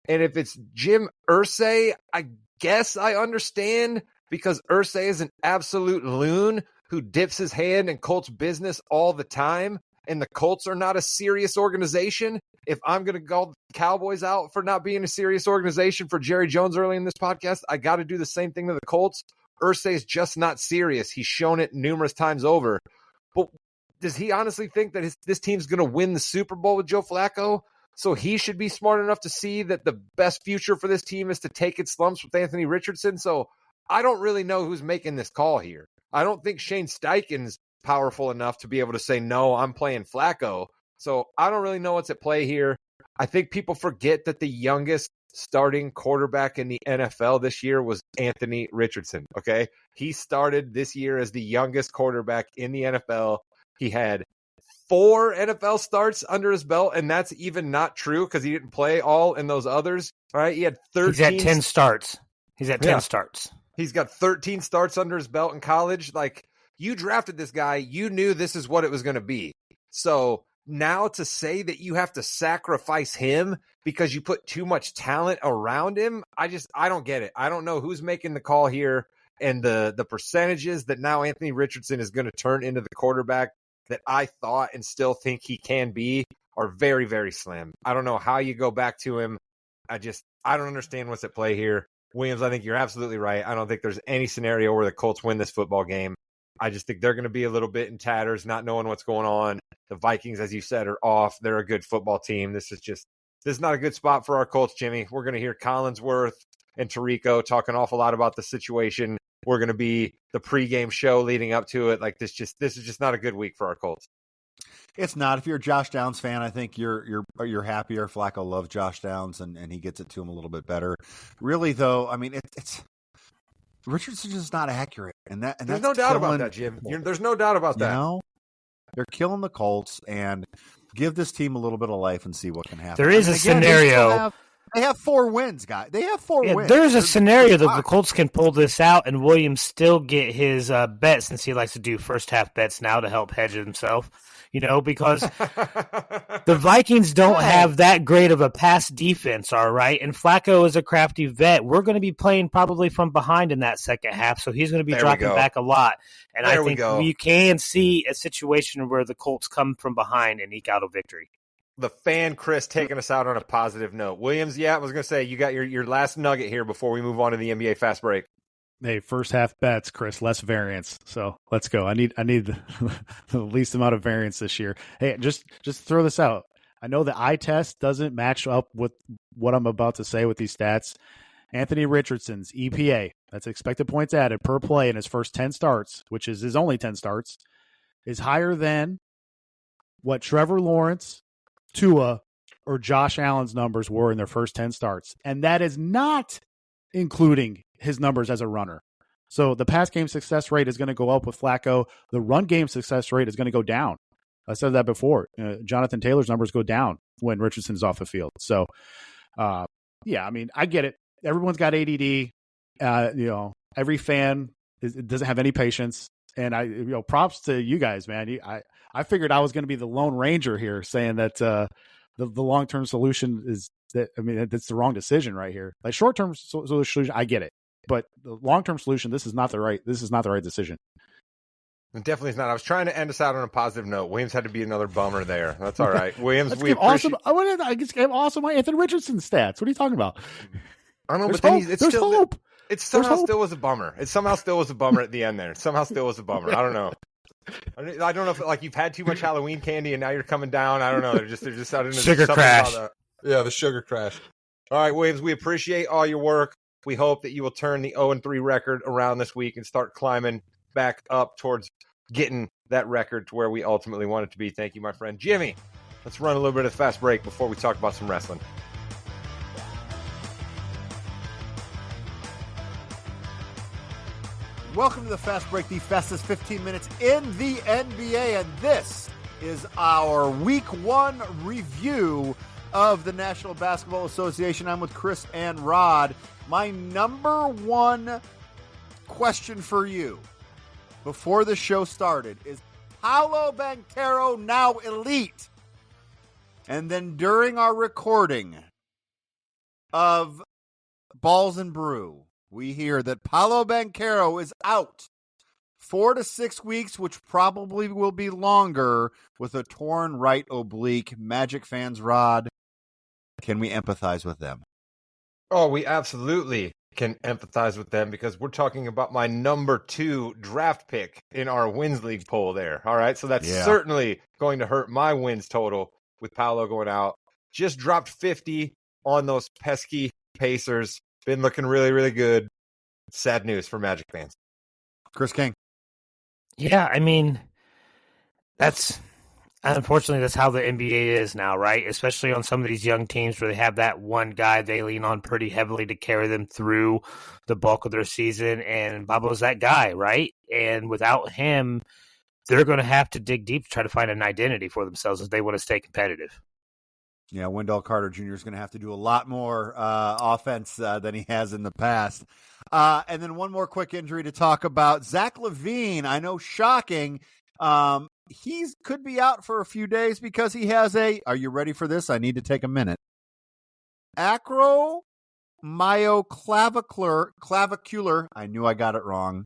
And if it's Jim Irsay, I guess I understand because Irsay is an absolute loon who dips his hand in Colts business all the time, and the Colts are not a serious organization. If I'm going to call the Cowboys out for not being a serious organization for Jerry Jones early in this podcast, I got to do the same thing to the Colts. Irsay is just not serious. He's shown it numerous times over. But does he honestly think that this team's going to win the Super Bowl with Joe Flacco? So he should be smart enough to see that the best future for this team is to take its lumps with Anthony Richardson. So I don't really know who's making this call here. I don't think Shane Steichen's powerful enough to be able to say, no, I'm playing Flacco. So I don't really know what's at play here. I think people forget that the youngest starting quarterback in the NFL this year was Anthony Richardson, okay? He started this year as the youngest quarterback in the NFL. He had 4 NFL starts under his belt, and that's even not true because he didn't play all in those others. All right, he had 13. He's at 10 starts. He's at 10 starts. He's got 13 starts under his belt in college. Like, you drafted this guy, you knew this is what it was going to be. So now to say that you have to sacrifice him because you put too much talent around him, I don't get it. I don't know who's making the call here, and the percentages that now Anthony Richardson is going to turn into the quarterback that I thought and still think he can be are very, very slim. I don't know how you go back to him. I don't understand what's at play here. Williams, I think you're absolutely right. I don't think there's any scenario where the Colts win this football game. I just think they're going to be a little bit in tatters, not knowing what's going on. The Vikings, as you said, are off. They're a good football team. This is not a good spot for our Colts, Jimmy. We're going to hear Collinsworth and Tirico talk an awful lot about the situation. We're going to be the pregame show leading up to it. Like, this is just not a good week for our Colts. It's not. If you're a Josh Downs fan, I think you're happier. Flacco loves Josh Downs, and he gets it to him a little bit better. Really, though, I mean, it's Richardson's just not accurate, and there's no doubt about that, Jim. There's no doubt about that. You know, they're killing the Colts, and give this team a little bit of life and see what can happen. There is a scenario. They have 4 wins, guys. They have 4 wins. There's a scenario that the Colts can pull this out, and Williams still get his bet, since he likes to do first half bets now to help hedge himself. Because the Vikings don't have that great of a pass defense, all right? And Flacco is a crafty vet. We're going to be playing probably from behind in that second half, so he's going to be dropping back a lot. And I think we can see a situation where the Colts come from behind and eke out a victory. The fan, Chris, taking us out on a positive note. Williams, I was going to say, you got your last nugget here before we move on to the NBA fast break. Hey, first half bets, Chris, less variance. So let's go. I need the least amount of variance this year. Hey, just throw this out. I know the eye test doesn't match up with what I'm about to say with these stats. Anthony Richardson's EPA, that's expected points added per play in his first 10 starts, which is his only 10 starts, is higher than what Trevor Lawrence, Tua, or Josh Allen's numbers were in their first 10 starts. And that is not including his numbers as a runner. So the pass game success rate is going to go up with Flacco. The run game success rate is going to go down. I said that before. Jonathan Taylor's numbers go down when Richardson's off the field. So, I mean, I get it. Everyone's got ADD. Every fan doesn't have any patience. And props to you guys, man. I figured I was going to be the Lone Ranger here, saying that the long-term solution is that. I mean, that's the wrong decision right here. Like, short-term solution, I get it. But the long-term solution, this is not the right decision. It definitely is not. I was trying to end us out on a positive note. Williams had to be another bummer there. That's all right. Williams, we appreciate. I just gave awesome Anthony Richardson stats. What are you talking about? I don't know, there's hope. It somehow still was a bummer. It somehow still was a bummer at the end there. It somehow still was a bummer. I don't know. I don't know if you've had too much Halloween candy and now you're coming down. I don't know. They're just I don't know, sugar crash. The sugar crash. All right, Williams, we appreciate all your work. We hope that you will turn the 0-3 record around this week and start climbing back up towards getting that record to where we ultimately want it to be. Thank you, my friend. Jimmy, let's run a little bit of fast break before we talk about some wrestling. Welcome to the Fast Break, the fastest 15 minutes in the NBA, and this is our Week 1 review of the National Basketball Association. I'm with Chris and Rod. My number one question for you before the show started is, Paolo Banchero now elite? And then during our recording of Balls and Brew, we hear that Paolo Banchero is out 4 to 6 weeks, which probably will be longer, with a torn right oblique. Magic fans, Rod, can we empathize with them? Oh, we absolutely can empathize with them because we're talking about my number 2 draft pick in our wins league poll there. All right, so that's certainly going to hurt my wins total with Paolo going out. Just dropped 50 on those pesky Pacers. Been looking really, really good. Sad news for Magic fans. Chris King. Yeah, I mean, unfortunately, that's how the NBA is now, right? Especially on some of these young teams where they have that one guy they lean on pretty heavily to carry them through the bulk of their season, and Bobo's that guy, right? And without him, they're going to have to dig deep to try to find an identity for themselves if they want to stay competitive. Yeah, Wendell Carter Jr. is going to have to do a lot more offense than he has in the past. And then one more quick injury to talk about. Zach LaVine, I know, shocking. He could be out for a few days because he has are you ready for this? I need to take a minute. Acromyoclavicular, I knew I got it wrong,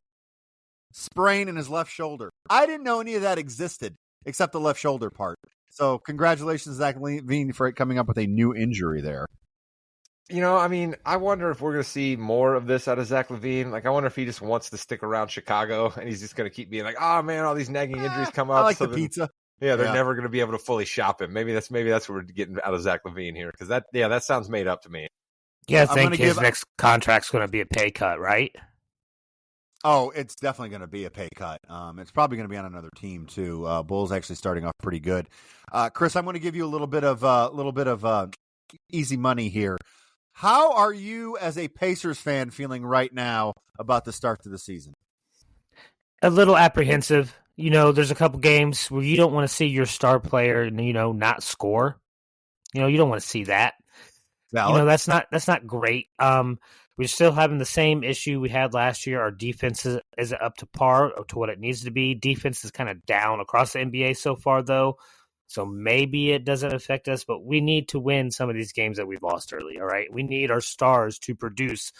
sprain in his left shoulder. I didn't know any of that existed except the left shoulder part. So congratulations, Zach LaVine, for coming up with a new injury there. I mean, I wonder if we're going to see more of this out of Zach LaVine. Like, I wonder if he just wants to stick around Chicago and he's just going to keep being like, oh, man, all these nagging injuries come up. I like the pizza. Yeah, they're never going to be able to fully shop him. Maybe that's what we're getting out of Zach LaVine here, because that sounds made up to me. Yeah, I think his next contract's going to be a pay cut, right? Oh, it's definitely going to be a pay cut. It's probably going to be on another team too. Bulls actually starting off pretty good. Chris, I'm going to give you a little bit of easy money here. How are you as a Pacers fan feeling right now about the start to the season? A little apprehensive. There's a couple games where you don't want to see your star player, not score. You don't want to see that. Valid. That's not great. We're still having the same issue we had last year. Our defense isn't up to par to what it needs to be. Defense is kind of down across the NBA so far, though. So maybe it doesn't affect us, but we need to win some of these games that we've lost early, all right? We need our stars to produce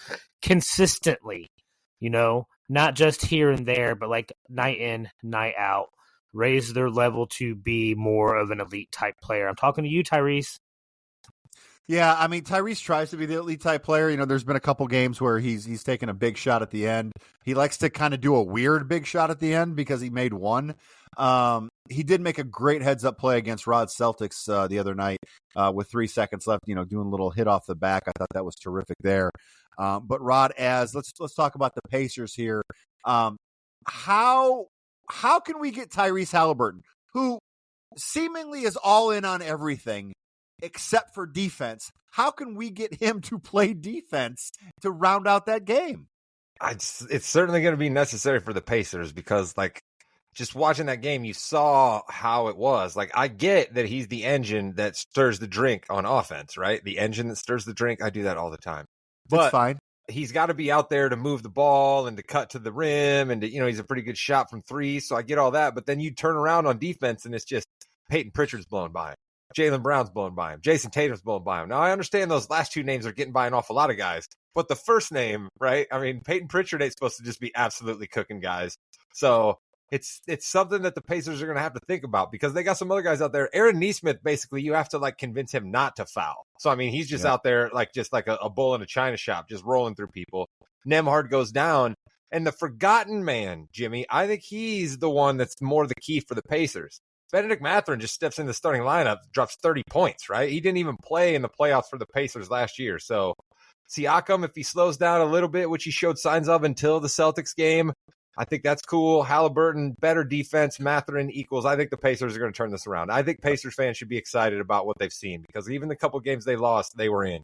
consistently, not just here and there, but like night in, night out, raise their level to be more of an elite type player. I'm talking to you, Tyrese. Yeah, I mean, Tyrese tries to be the elite type player. There's been a couple games where he's taken a big shot at the end. He likes to kind of do a weird big shot at the end because he made one. He did make a great heads-up play against Rod Celtics the other night with 3 seconds left, doing a little hit off the back. I thought that was terrific there. But Rod, let's talk about the Pacers here. How can we get Tyrese Halliburton, who seemingly is all in on everything except for defense? How can we get him to play defense to round out that game? It's certainly going to be necessary for the Pacers because, just watching that game, you saw how it was. I get that he's the engine that stirs the drink on offense, right? The engine that stirs the drink. I do that all the time. But that's fine. He's got to be out there to move the ball and to cut to the rim, and he's a pretty good shot from three. So I get all that. But then you turn around on defense, and it's just Peyton Pritchard's blown by him. Jaylen Brown's blown by him. Jason Tatum's blown by him. Now, I understand those last two names are getting by an awful lot of guys, but the first name, right? I mean, Peyton Pritchard ain't supposed to just be absolutely cooking guys. So it's something that the Pacers are going to have to think about because they got some other guys out there. Aaron Nesmith, basically, you have to convince him not to foul. So, I mean, he's just out there just like a bull in a china shop, just rolling through people. Nembhard goes down. And the forgotten man, Jimmy, I think he's the one that's more the key for the Pacers. Benedict Mathurin just steps in the starting lineup, drops 30 points, right? He didn't even play in the playoffs for the Pacers last year. So Siakam, if he slows down a little bit, which he showed signs of until the Celtics game, I think that's cool. Halliburton, better defense, Mathurin equals. I think the Pacers are going to turn this around. I think Pacers fans should be excited about what they've seen because even the couple games they lost, they were in.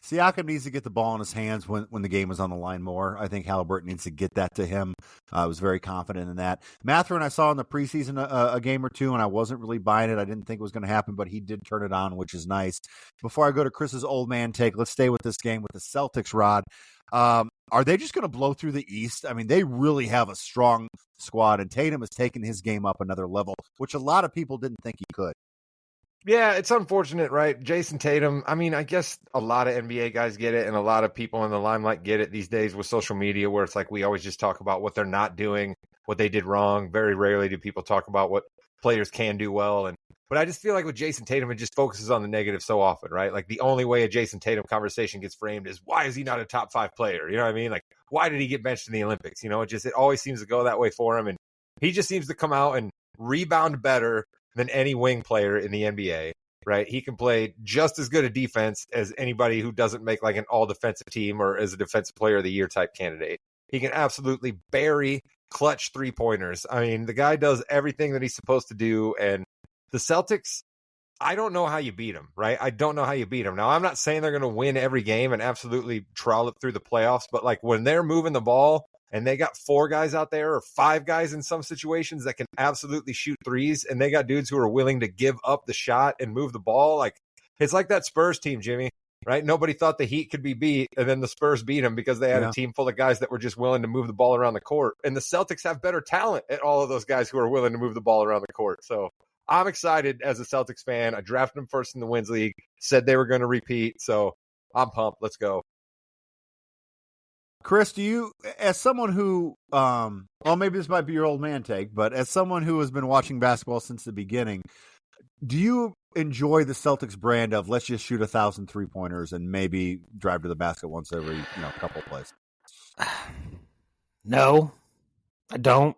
Siakam needs to get the ball in his hands when the game is on the line more. I think Halliburton needs to get that to him. I was very confident in that. Mathurin I saw in the preseason a game or two, and I wasn't really buying it. I didn't think it was going to happen, but he did turn it on, which is nice. Before I go to Chris's old man take, let's stay with this game with the Celtics, Rod. Are they just going to blow through the East? I mean, they really have a strong squad, and Tatum has taken his game up another level, which a lot of people didn't think he could. Yeah, it's unfortunate, right? Jason Tatum, I mean, I guess a lot of NBA guys get it, and a lot of people in the limelight get it these days with social media where it's we always just talk about what they're not doing, what they did wrong. Very rarely do people talk about what players can do well. But I just feel like with Jason Tatum, it just focuses on the negative so often, right? The only way a Jason Tatum conversation gets framed is, why is he not a top 5 player? You know what I mean? Why did he get benched in the Olympics? It always seems to go that way for him. And he just seems to come out and rebound better than any wing player in the NBA, right? He can play just as good a defense as anybody who doesn't make an all-defensive team or as a defensive player of the year type candidate. He can absolutely bury clutch three-pointers. I mean, the guy does everything that he's supposed to do, and the Celtics, I don't know how you beat them, right? I don't know how you beat them. Now, I'm not saying they're going to win every game and absolutely trollop through the playoffs, but when they're moving the ball and they got 4 guys out there or 5 guys in some situations that can absolutely shoot threes, and they got dudes who are willing to give up the shot and move the ball. Like, it's like that Spurs team, Jimmy, right? Nobody thought the Heat could be beat, and then the Spurs beat them because they had a team full of guys that were just willing to move the ball around the court. And the Celtics have better talent at all of those guys who are willing to move the ball around the court. So I'm excited as a Celtics fan. I drafted them first in the Wins League, said they were going to repeat. So I'm pumped. Let's go. Chris, do you, as someone who, well, maybe this might be your old man take, but as someone who has been watching basketball since the beginning, do you enjoy the Celtics brand of let's just shoot 1,000 3-pointers and maybe drive to the basket once every couple of plays? No, I don't.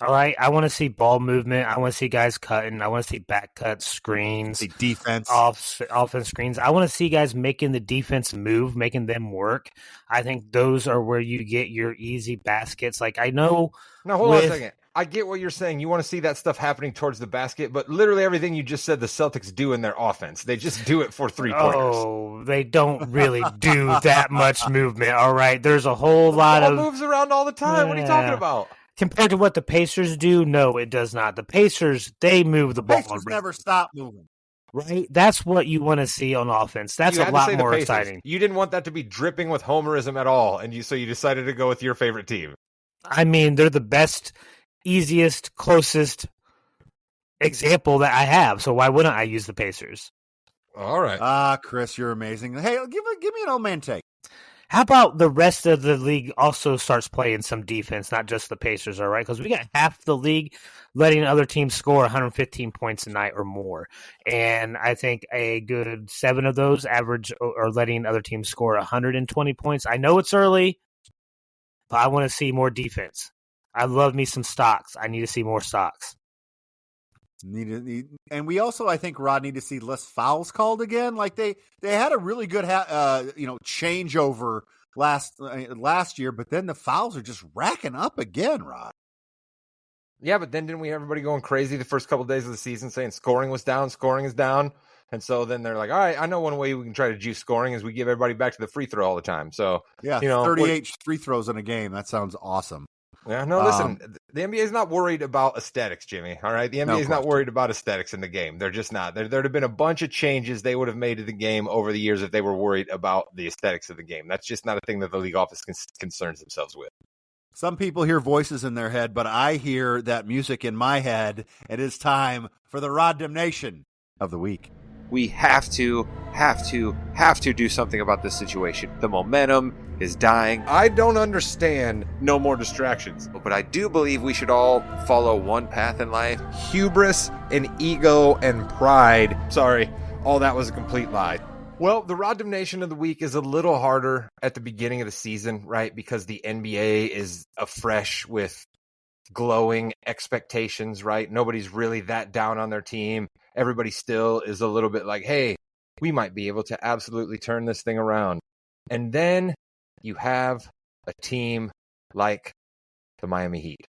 All right, I want to see ball movement. I want to see guys cutting. I want to see back cuts, screens, see defense, offense screens. I want to see guys making the defense move, making them work. I think those are where you get your easy baskets. Like, I know. Now, hold on a second. I get what you're saying. You want to see that stuff happening towards the basket, but literally everything you just said the Celtics do in their offense. They just do it for 3-pointers. Oh, they don't really do that much movement, all right? There's a whole lot of... moves around all the time. What are you talking about? Compared to what the Pacers do, no, it does not. The Pacers, they move the ball. Pacers never stop moving. Right? That's what you want to see on offense. That's a lot more exciting. You didn't want that to be dripping with homerism at all, and so you decided to go with your favorite team. I mean, they're the best, easiest, closest example that I have, so why wouldn't I use the Pacers? All right. Chris, you're amazing. Hey, give me an old man take. How about the rest of the league also starts playing some defense, not just the Pacers, all right? Because we got half the league letting other teams score 115 points a night or more. And I think a good 7 of those average or letting other teams score 120 points. I know it's early, but I want to see more defense. I love me some stocks. I need to see more stocks. And we also, I think, Rod, need to see less fouls called again. Like they had a really good, changeover last year, but then the fouls are just racking up again, Rod. Yeah, but then didn't we have everybody going crazy the first couple of days of the season saying scoring is down? And so then they're like, all right, I know one way we can try to juice scoring is we give everybody back to the free throw all the time. So, 38 free throws in a game. That sounds awesome. Yeah, no, listen, the NBA is not worried about aesthetics, Jimmy, all right? The NBA is not worried about aesthetics in the game. They're just not. There'd have been a bunch of changes they would have made to the game over the years if they were worried about the aesthetics of the game. That's just not a thing that the league office concerns themselves with. Some people hear voices in their head, but I hear that music in my head. It is time for the Rod Damnation of the week. We have to do something about this situation. The momentum is dying. I don't understand no more distractions, but I do believe we should all follow one path in life. Hubris and ego and pride. Sorry, all that was a complete lie. Well, the Rod Damnation of the week is a little harder at the beginning of the season, right? Because the NBA is afresh with glowing expectations, right? Nobody's really that down on their team. Everybody still is a little bit like, hey, we might be able to absolutely turn this thing around. And then you have a team like the Miami Heat,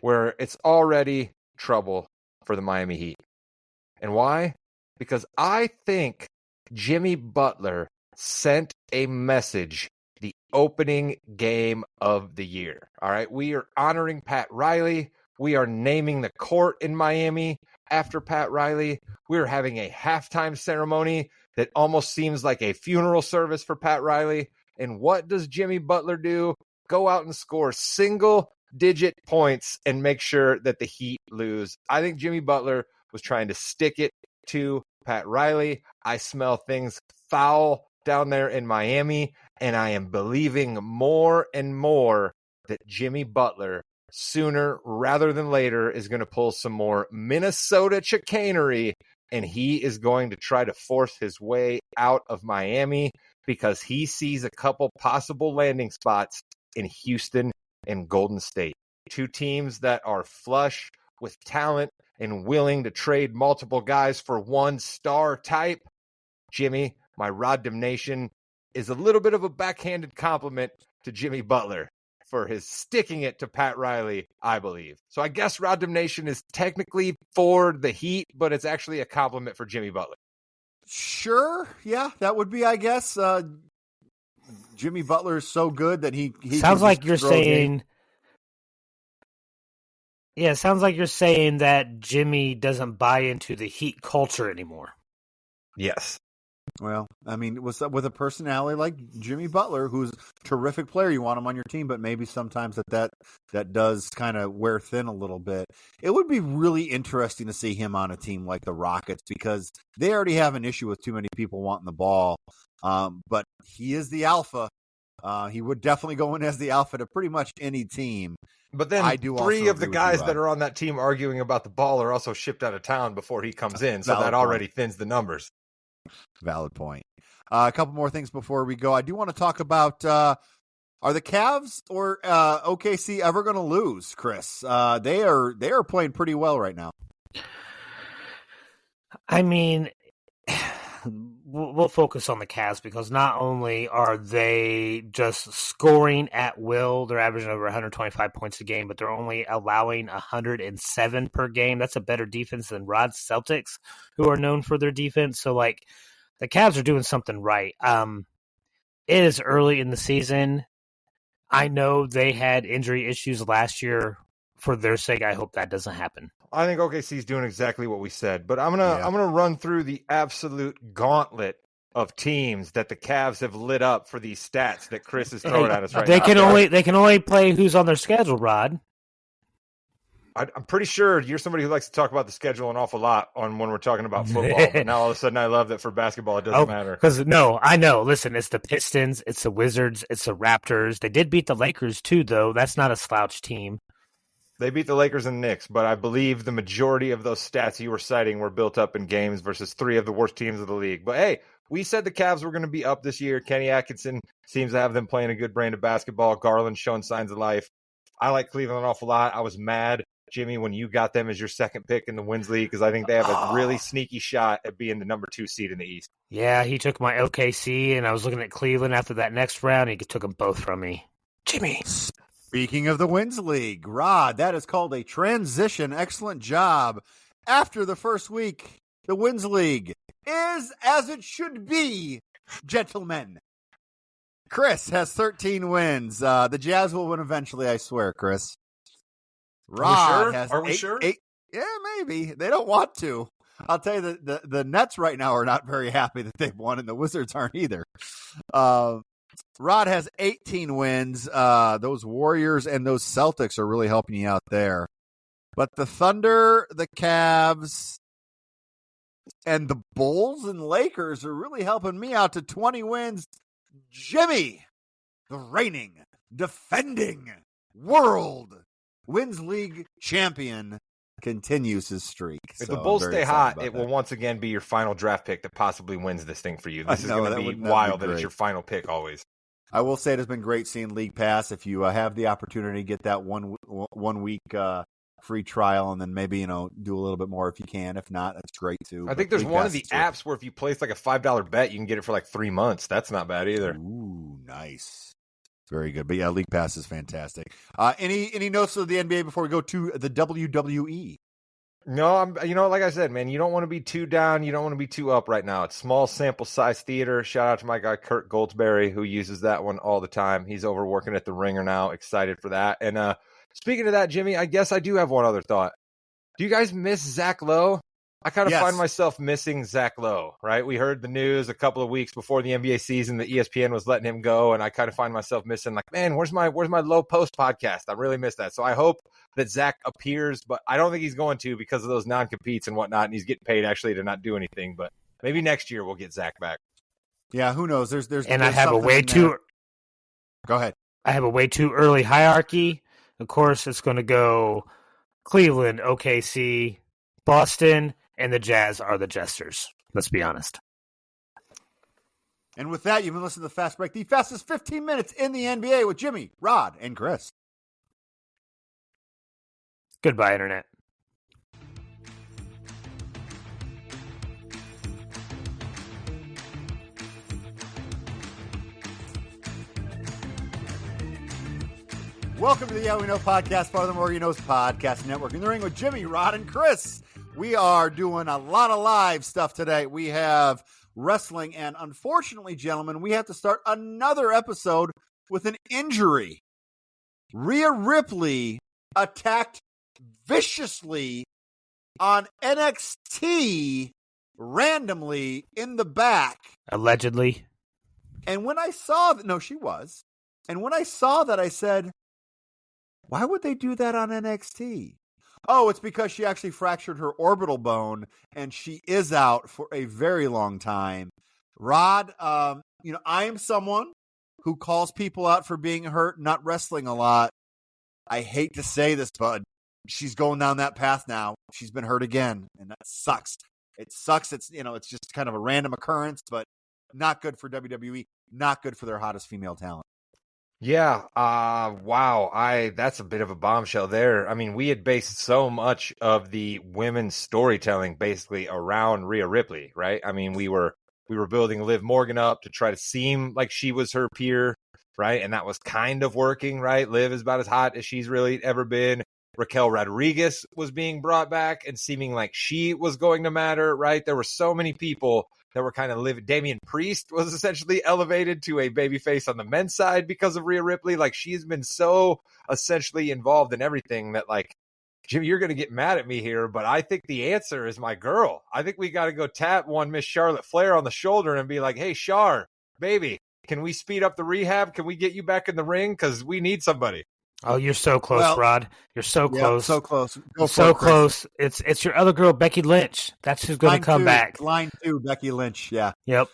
where it's already trouble for the Miami Heat. And why? Because I think Jimmy Butler sent a message the opening game of the year. All right, we are honoring Pat Riley. We are naming the court in Miami after Pat Riley. We're having a halftime ceremony that almost seems like a funeral service for Pat Riley. And what does Jimmy Butler do? Go out and score single-digit points and make sure that the Heat lose. I think Jimmy Butler was trying to stick it to Pat Riley. I smell things foul down there in Miami, and I am believing more and more that Jimmy Butler, sooner rather than later, is going to pull some more Minnesota chicanery, and he is going to try to force his way out of Miami because he sees a couple possible landing spots in Houston and Golden State. Two teams that are flush with talent and willing to trade multiple guys for one star type. Jimmy, my Rod Damnation is a little bit of a backhanded compliment to Jimmy Butler for his sticking it to Pat Riley, I believe. So I guess Rod Damnation is technically for the Heat, but it's actually a compliment for Jimmy Butler. Sure. Yeah, that would be, I guess. Jimmy Butler is so good that he sounds like you're saying. Yeah, it sounds like you're saying that Jimmy doesn't buy into the Heat culture anymore. Yes. Well, I mean, with a personality like Jimmy Butler, who's a terrific player, you want him on your team, but maybe sometimes that does kind of wear thin a little bit. It would be really interesting to see him on a team like the Rockets because they already have an issue with too many people wanting the ball. But he is the alpha. He would definitely go in as the alpha to pretty much any team. But then three of the guys that are on that team arguing about the ball are also shipped out of town before he comes in, so that already thins the numbers. Valid point. A couple more things before we go. I do want to talk about are the Cavs or OKC ever going to lose, Chris? They are playing pretty well right now. I mean, we'll focus on the Cavs because not only are they just scoring at will, they're averaging over 125 points a game, but they're only allowing 107 per game. That's a better defense than Rod's Celtics, who are known for their defense. So, like, the Cavs are doing something right. It is early in the season. I know they had injury issues last year. For their sake, I hope that doesn't happen. I think OKC is doing exactly what we said, but I'm gonna run through the absolute gauntlet of teams that the Cavs have lit up for these stats that Chris is throwing at us right now. They can only play who's on their schedule, Rod. I'm pretty sure you're somebody who likes to talk about the schedule an awful lot when we're talking about football. But now all of a sudden I love that for basketball it doesn't matter. Because I know. Listen, it's the Pistons, it's the Wizards, it's the Raptors. They did beat the Lakers too, though. That's not a slouch team. They beat the Lakers and Knicks, but I believe the majority of those stats you were citing were built up in games versus three of the worst teams of the league. But hey, we said the Cavs were going to be up this year. Kenny Atkinson seems to have them playing a good brand of basketball. Garland showing signs of life. I like Cleveland an awful lot. I was mad, Jimmy, when you got them as your second pick in the wins league because I think they have a really sneaky shot at being the number 2 seed in the East. Yeah, he took my OKC, and I was looking at Cleveland after that next round. He took them both from me. Jimmy. Speaking of the Wins League, Rod, that is called a transition. Excellent job. After the first week, the Wins League is as it should be, gentlemen. Chris has 13 wins. The Jazz will win eventually, I swear, Chris. Rod has Are we sure? Yeah, maybe. They don't want to. I'll tell you, the Nets right now are not very happy that they've won, and the Wizards aren't either. Rod has 18 wins. Those Warriors and those Celtics are really helping you out there. But the Thunder, the Cavs, and the Bulls and Lakers are really helping me out to 20 wins. Jimmy, the reigning, defending World Wins League champion, continues his streak. If the Bulls stay hot, it will once again be your final draft pick that possibly wins this thing for you. This is going to be wild that it's your final pick always. I will say it has been great seeing League Pass. If you have the opportunity to get that one week free trial and then maybe, do a little bit more if you can. If not, that's great too. I think there's one of the apps where if you place like a $5 bet, you can get it for like 3 months. That's not bad either. Ooh, nice. Very good. But yeah, League Pass is fantastic. Any notes of the NBA before we go to the WWE? No, like I said, man, you don't want to be too down. You don't want to be too up right now. It's small sample size theater. Shout out to my guy, Kurt Goldsberry, who uses that one all the time. He's over working at the Ringer now. Excited for that. And speaking of that, Jimmy, I guess I do have one other thought. Do you guys miss Zach Lowe? I kind of find myself missing Zach Lowe, right? We heard the news a couple of weeks before the NBA season that ESPN was letting him go, and I kind of find myself missing, like, man, where's my Low Post podcast? I really miss that. So I hope that Zach appears, but I don't think he's going to because of those non-competes and whatnot, and he's getting paid actually to not do anything. But maybe next year we'll get Zach back. Yeah, who knows? There's I have a way too. Go ahead. I have a way too early hierarchy. Of course, it's going to go Cleveland, OKC, Boston, and the Jazz are the Jesters. Let's be honest. And with that, you've been listening to The Fast Break, the fastest 15 minutes in the NBA with Jimmy, Rod, and Chris. Goodbye, Internet. Welcome to the Yeah We Know podcast, part of the More You Knows podcast network. In the ring with Jimmy, Rod, and Chris. We are doing a lot of live stuff today. We have wrestling. And unfortunately, gentlemen, we have to start another episode with an injury. Rhea Ripley attacked viciously on NXT randomly in the back. Allegedly. And when I saw that, no, she was. And when I saw that, I said, why would they do that on NXT? Oh, it's because she actually fractured her orbital bone and she is out for a very long time. Rod, I am someone who calls people out for being hurt, not wrestling a lot. I hate to say this, but she's going down that path now. She's been hurt again, and that sucks. It sucks. It's just kind of a random occurrence, but not good for WWE, not good for their hottest female talent. Yeah, wow. That's a bit of a bombshell there. I mean, we had based so much of the women's storytelling basically around Rhea Ripley, right? I mean, we were building Liv Morgan up to try to seem like she was her peer, right? And that was kind of working, right? Liv is about as hot as she's really ever been. Raquel Rodriguez was being brought back and seeming like she was going to matter, right? There were so many people that were kind of living. Damian Priest was essentially elevated to a babyface on the men's side because of Rhea Ripley. Like, she's been so essentially involved in everything that, like, Jim, you're going to get mad at me here, but I think the answer is my girl. I think we got to go tap one Miss Charlotte Flair on the shoulder and be like, hey, Char, baby, can we speed up the rehab? Can we get you back in the ring? Because we need somebody. Oh, you're so close, Rod. You're so close. So close. So close. It's your other girl, Becky Lynch. That's who's going to come back. Line 2, Becky Lynch. Yeah. Yep.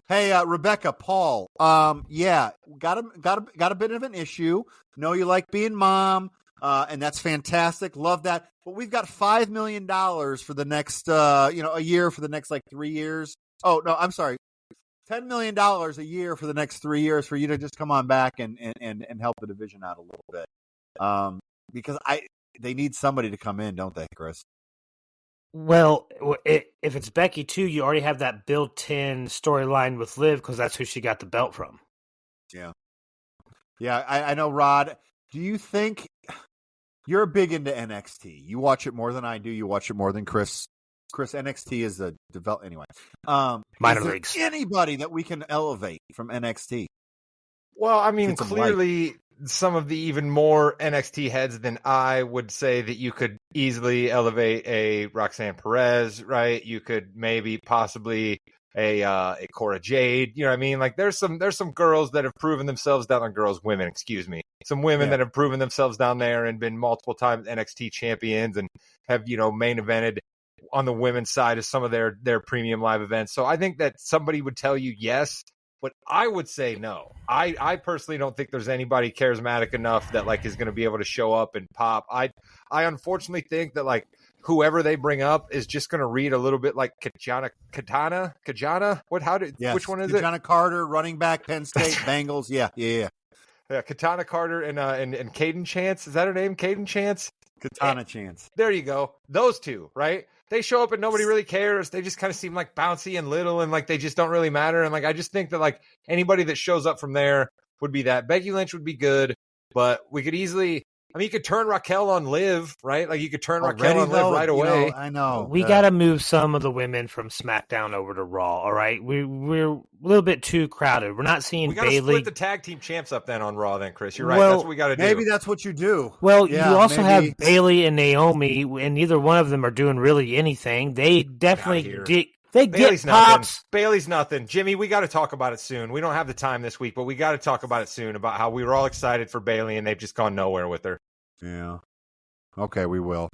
Hey, Rebecca, Paul. Got a bit of an issue. Know you like being mom, and that's fantastic. Love that. But we've got $5 million for the next, a year for the next 3 years. Oh no, I'm sorry. $10 million a year for the next 3 years for you to just come on back and help the division out a little bit. Because they need somebody to come in, don't they, Chris? Well, if it's Becky too, you already have that built-in storyline with Liv because that's who she got the belt from. Yeah. Yeah, I know, Rod. Do you think you're big into NXT? You watch it more than I do. You watch it more than Chris. Chris, NXT is the develop anyway. Minor leagues. Anybody that we can elevate from NXT? Well, I mean, clearly some of the even more NXT heads than I would say that you could easily elevate a Roxanne Perez, right? You could maybe possibly a Cora Jade. You know what I mean? Like there's some girls that have proven themselves down on women, excuse me. Some women that have proven themselves down there and been multiple times NXT champions and have, main evented on the women's side of some of their premium live events. So I think that somebody would tell you yes, but I would say no. I personally don't think there's anybody charismatic enough that is going to be able to show up and pop. I unfortunately think that whoever they bring up is just going to read a little bit like Kajana. Which one is it? Kajana Carter, running back, Penn State, Bengals. Yeah. Katana Carter and Caden Chance. Is that her name? Caden Chance? Katana Chance. There you go. Those two, right? They show up and nobody really cares. They just kind of seem bouncy and little and they just don't really matter. And I just think that anybody that shows up from there would be that. Becky Lynch would be good, but we could easily, you could turn Raquel on Liv, right? You could turn Raquel on Liv right away. I know. We got to move some of the women from SmackDown over to Raw, all right? We're a little bit too crowded. We're not seeing Bayley. We got to split the tag team champs up then on Raw then, Chris. You're right. That's what we got to do. Maybe that's what you do. Well, you also have Bayley and Naomi, and neither one of them are doing really anything. They definitely Bayley's get pops. Bayley's nothing. Jimmy, we got to talk about it soon. We don't have the time this week, but we got to talk about it soon about how we were all excited for Bayley and they've just gone nowhere with her. Yeah. Okay, we will.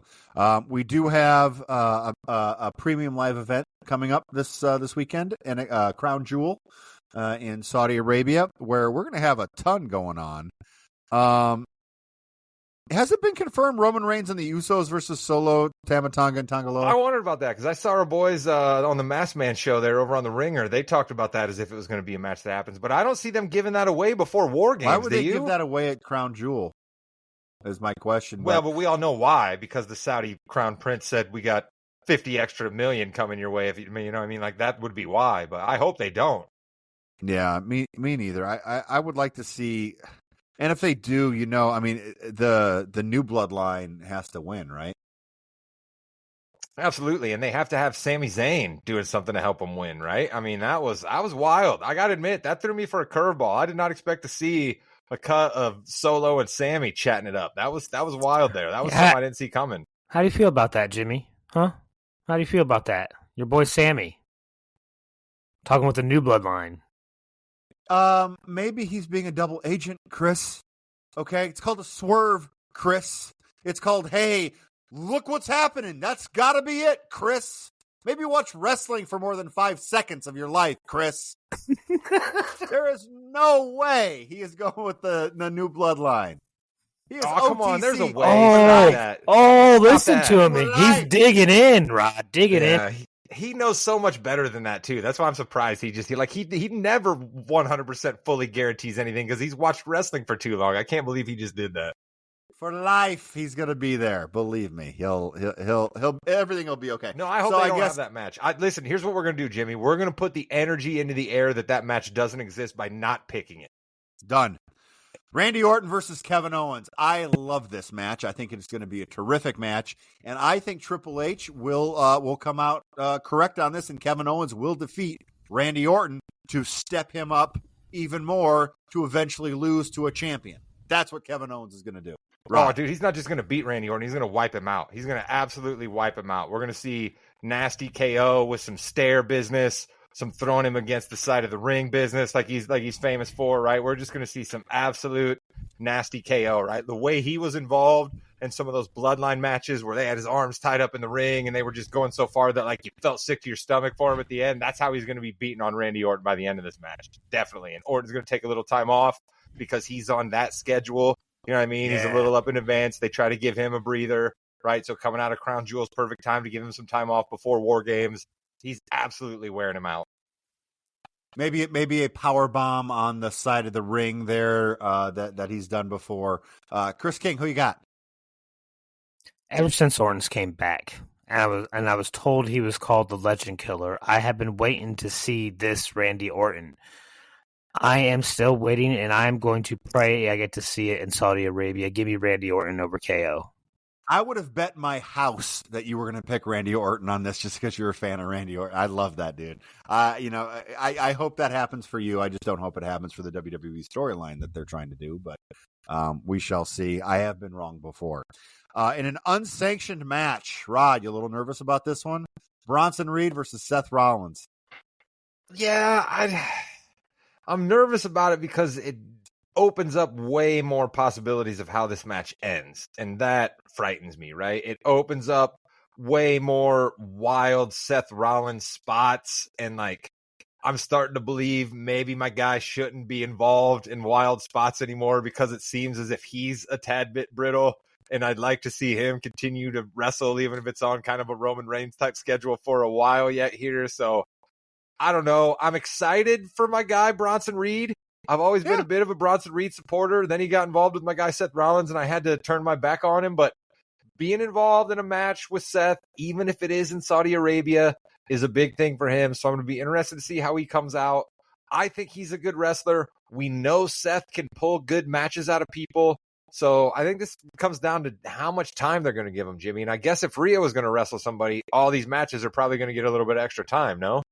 We do have a premium live event coming up this weekend, and Crown Jewel in Saudi Arabia, where we're going to have a ton going on. Has it been confirmed Roman Reigns and the Usos versus Solo, Tamatonga, and Tangaloa? I wondered about that because I saw our boys on the Masked Man show there over on the Ringer. They talked about that as if it was going to be a match that happens, but I don't see them giving that away before War Games. Why would they give that away at Crown Jewel? Is my question. Well, but we all know why, because the Saudi Crown Prince said we got 50 extra million coming your way. If you know what I mean, that would be why, but I hope they don't. Yeah, me neither. I would like to see, and if they do, the new bloodline has to win, right? Absolutely, and they have to have Sami Zayn doing something to help them win, right? I mean, I was wild. I got to admit, that threw me for a curveball. I did not expect to see a cut of Solo and Sammy chatting it up. That was wild there. That was something I didn't see coming. How do you feel about that, Jimmy? Huh? How do you feel about that? Your boy Sammy talking with the new bloodline. Maybe he's being a double agent, Chris. Okay, it's called a swerve, Chris. It's called, hey, look what's happening. That's got to be it, Chris. Maybe watch wrestling for more than 5 seconds of your life, Chris. There is no way he is going with the new bloodline. He is come on, there's a way. Listen to him. He's digging in, Rod. Digging in. He knows so much better than that too. That's why I'm surprised. He never 100% fully guarantees anything because he's watched wrestling for too long. I can't believe he just did that. For life, he's gonna be there. Believe me, he'll everything will be okay. No, I hope they don't have that match. Listen, here's what we're gonna do, Jimmy. We're gonna put the energy into the air that match doesn't exist by not picking it. Done. Randy Orton versus Kevin Owens. I love this match. I think it's going to be a terrific match, and I think Triple H will come out correct on this, and Kevin Owens will defeat Randy Orton to step him up even more to eventually lose to a champion. That's what Kevin Owens is going to do. Right. Oh, dude, he's not just going to beat Randy Orton. He's going to wipe him out. He's going to absolutely wipe him out. We're going to see nasty KO with some stare business, some throwing him against the side of the ring business like he's famous for, right? We're just going to see some absolute nasty KO, right? The way he was involved in some of those bloodline matches where they had his arms tied up in the ring and they were just going so far that like you felt sick to your stomach for him at the end. That's how he's going to be beaten on Randy Orton by the end of this match. Definitely. And Orton's going to take a little time off because he's on that schedule. You know what I mean? Yeah. He's a little up in advance. They try to give him a breather, right? So coming out of Crown Jewel's perfect time to give him some time off before War Games. He's absolutely wearing him out. Maybe a power bomb on the side of the ring there that he's done before. Chris King, who you got? Ever since Orton's came back, and I was told he was called the Legend Killer, I have been waiting to see this Randy Orton. I am still waiting, and I'm going to pray I get to see it in Saudi Arabia. Give me Randy Orton over KO. I would have bet my house that you were going to pick Randy Orton on this just because you're a fan of Randy Orton. I love that, dude. I hope that happens for you. I just don't hope it happens for the WWE storyline that they're trying to do, but we shall see. I have been wrong before. In an unsanctioned match, Rod, you a little nervous about this one? Bronson Reed versus Seth Rollins. Yeah, I'm nervous about it because it opens up way more possibilities of how this match ends, and that frightens me, right? It opens up way more wild Seth Rollins spots, and like I'm starting to believe maybe my guy shouldn't be involved in wild spots anymore because it seems as if he's a tad bit brittle, and I'd like to see him continue to wrestle even if it's on kind of a Roman Reigns type schedule for a while yet here. So I don't know. I'm excited for my guy Bronson Reed. I've always been a bit of a Bronson Reed supporter. Then he got involved with my guy Seth Rollins, and I had to turn my back on him. But being involved in a match with Seth, even if it is in Saudi Arabia, is a big thing for him. So I'm going to be interested to see how he comes out. I think he's a good wrestler. We know Seth can pull good matches out of people. So I think this comes down to how much time they're going to give him, Jimmy. And I guess if Rhea was going to wrestle somebody, all these matches are probably going to get a little bit extra time, no?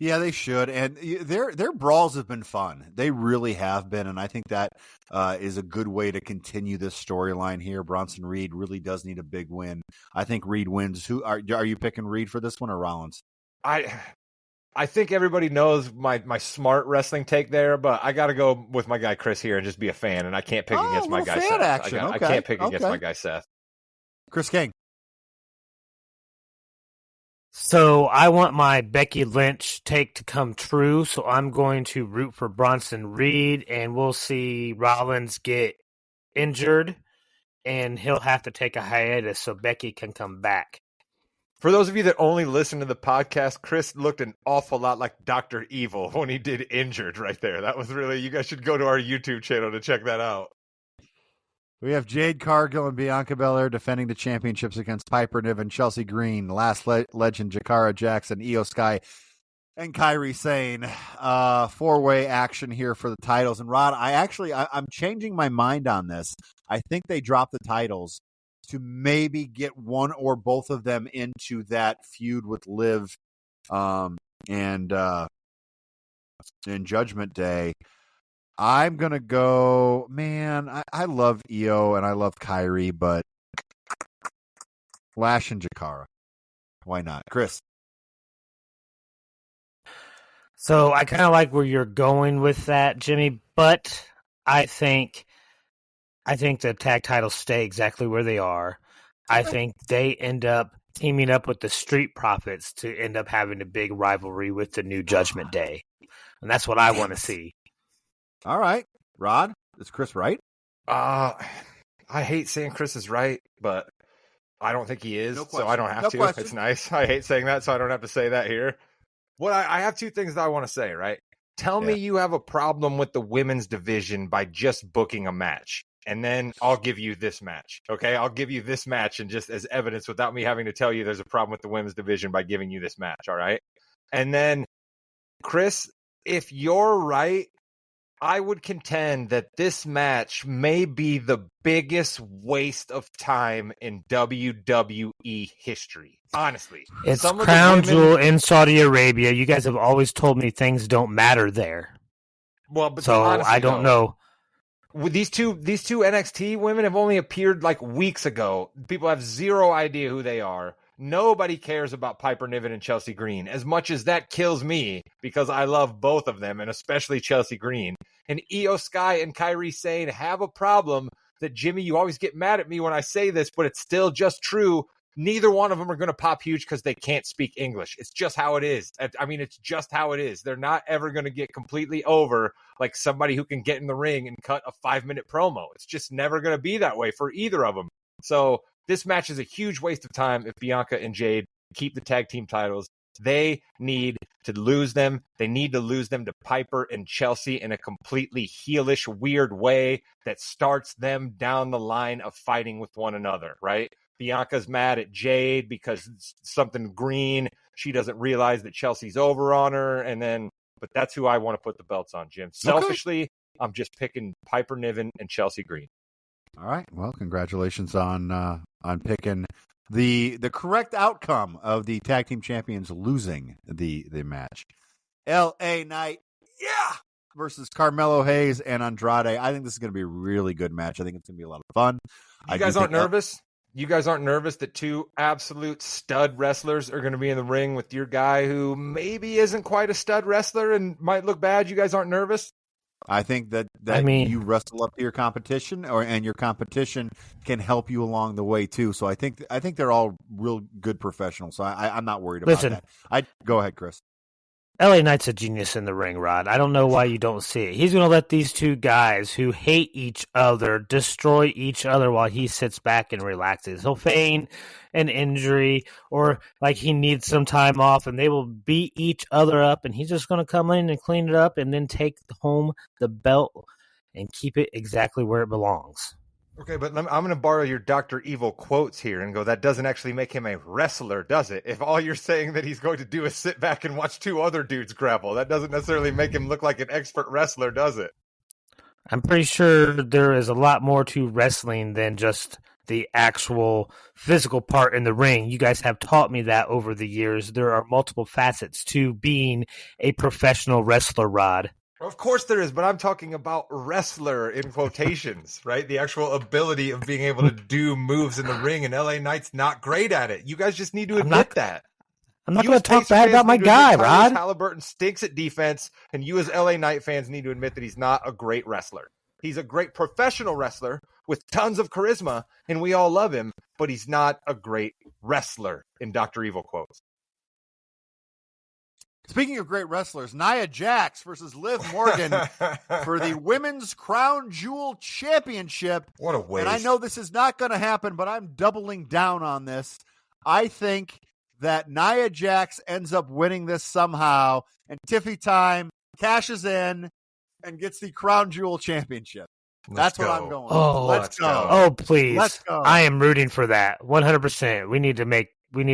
Yeah, they should, and their brawls have been fun. They really have been, and I think that is a good way to continue this storyline here. Bronson Reed really does need a big win. I think Reed wins. Who are you picking, Reed for this one or Rollins? I think everybody knows my smart wrestling take there, but I got to go with my guy Chris here and just be a fan, and I can't pick against my guy Seth. I can't pick against my guy Seth. Chris King. So I want my Becky Lynch take to come true, so I'm going to root for Bronson Reed, and we'll see Rollins get injured, and he'll have to take a hiatus so Becky can come back. For those of you that only listen to the podcast, Chris looked an awful lot like Dr. Evil when he did Injured right there. That was really, you guys should go to our YouTube channel to check that out. We have Jade Cargill and Bianca Belair defending the championships against Piper Niven, Chelsea Green, Last Legend, Jakara Jackson, Io Sky, and Kairi Sane. Four-way action here for the titles. And Rod, I'm changing my mind on this. I think they dropped the titles to maybe get one or both of them into that feud with Liv and Judgment Day. I'm going to go, man, I love Io and I love Kyrie, but Lash and Jakara. Why not? Chris? So I kind of like where you're going with that, Jimmy, but I think the tag titles stay exactly where they are. I think they end up teaming up with the Street Profits to end up having a big rivalry with the New Judgment Day. And that's what I want to see. All right. Rod, is Chris right? I hate saying Chris is right, but I don't think he is, so I don't have to. Question. It's nice. I hate saying that, so I don't have to say that here. I have two things that I want to say, right? Tell me you have a problem with the women's division by just booking a match, and then I'll give you this match, okay? I'll give you this match and just as evidence without me having to tell you there's a problem with the women's division by giving you this match, all right? And then, Chris, if you're right, I would contend that this match may be the biggest waste of time in WWE history. Honestly. It's Crown Jewel in Saudi Arabia. You guys have always told me things don't matter there. Well, but so honestly, I don't know. With these two NXT women have only appeared like weeks ago. People have zero idea who they are. Nobody cares about Piper Niven and Chelsea Green, as much as that kills me because I love both of them, and especially Chelsea Green. And Io Sky and Kairi Sane have a problem that, Jimmy, you always get mad at me when I say this, but it's still just true. Neither one of them are going to pop huge because they can't speak English. It's just how it is. I mean, it's just how it is. They're not ever going to get completely over like somebody who can get in the ring and cut a 5-minute promo. It's just never going to be that way for either of them. So this match is a huge waste of time if Bianca and Jade keep the tag team titles. They need to lose them. They need to lose them to Piper and Chelsea in a completely heelish, weird way that starts them down the line of fighting with one another, right? Bianca's mad at Jade because it's something green. She doesn't realize that Chelsea's over on her. But that's who I want to put the belts on, Jim. Selfishly, I'm just picking Piper Niven and Chelsea Green. All right. Well, congratulations on picking the correct outcome of the tag team champions losing the match. LA Knight, versus Carmelo Hayes and Andrade. I think this is going to be a really good match. I think it's going to be a lot of fun. You guys aren't nervous? You guys aren't nervous that two absolute stud wrestlers are going to be in the ring with your guy who maybe isn't quite a stud wrestler and might look bad? You guys aren't nervous? I think that you wrestle up to your competition, and your competition can help you along the way too. So I think they're all real good professionals. So I'm not worried about that. Go ahead, Chris. LA Knight's a genius in the ring, Rod. I don't know why you don't see it. He's going to let these two guys who hate each other destroy each other while he sits back and relaxes. He'll feign an injury or like he needs some time off, and they will beat each other up, and he's just going to come in and clean it up and then take home the belt and keep it exactly where it belongs. Okay, but I'm going to borrow your Dr. Evil quotes here and go, that doesn't actually make him a wrestler, does it? If all you're saying that he's going to do is sit back and watch two other dudes grapple, that doesn't necessarily make him look like an expert wrestler, does it? I'm pretty sure there is a lot more to wrestling than just the actual physical part in the ring. You guys have taught me that over the years. There are multiple facets to being a professional wrestler, Rod. Of course there is, but I'm talking about wrestler in quotations, right? The actual ability of being able to do moves in the ring, and LA Knight's not great at it. You guys just need to admit that. I'm not going to talk bad about my guy, Rod. Halliburton stinks at defense, and you as LA Knight fans need to admit that he's not a great wrestler. He's a great professional wrestler with tons of charisma, and we all love him, but he's not a great wrestler, in Dr. Evil quotes. Speaking of great wrestlers, Nia Jax versus Liv Morgan for the Women's Crown Jewel Championship. What a waste. And I know this is not going to happen, but I'm doubling down on this. I think that Nia Jax ends up winning this somehow, and Tiffy Time cashes in and gets the Crown Jewel Championship. That's what I'm going with. Oh, let's go. Oh, please. Let's go. I am rooting for that. 100%. We need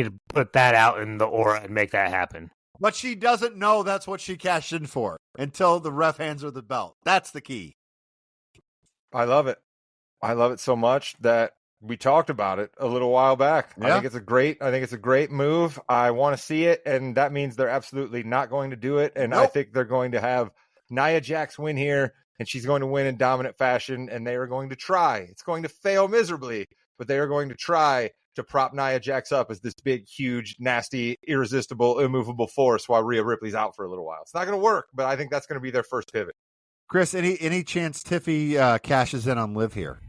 to put that out in the aura and make that happen. But she doesn't know that's what she cashed in for until the ref hands her the belt. That's the key. I love it. I love it so much that We talked about it a little while back. Yeah. I think it's a great move. I want to see it, and that means they're absolutely not going to do it. And I think they're going to have Nia Jax win here, and she's going to win in dominant fashion, and they are going to try. It's going to fail miserably, but they are going to try to prop Nia Jax up as this big, huge, nasty, irresistible, immovable force while Rhea Ripley's out for a little while. It's not going to work, but I think that's going to be their first pivot. Chris, any chance Tiffy cashes in on Liv here?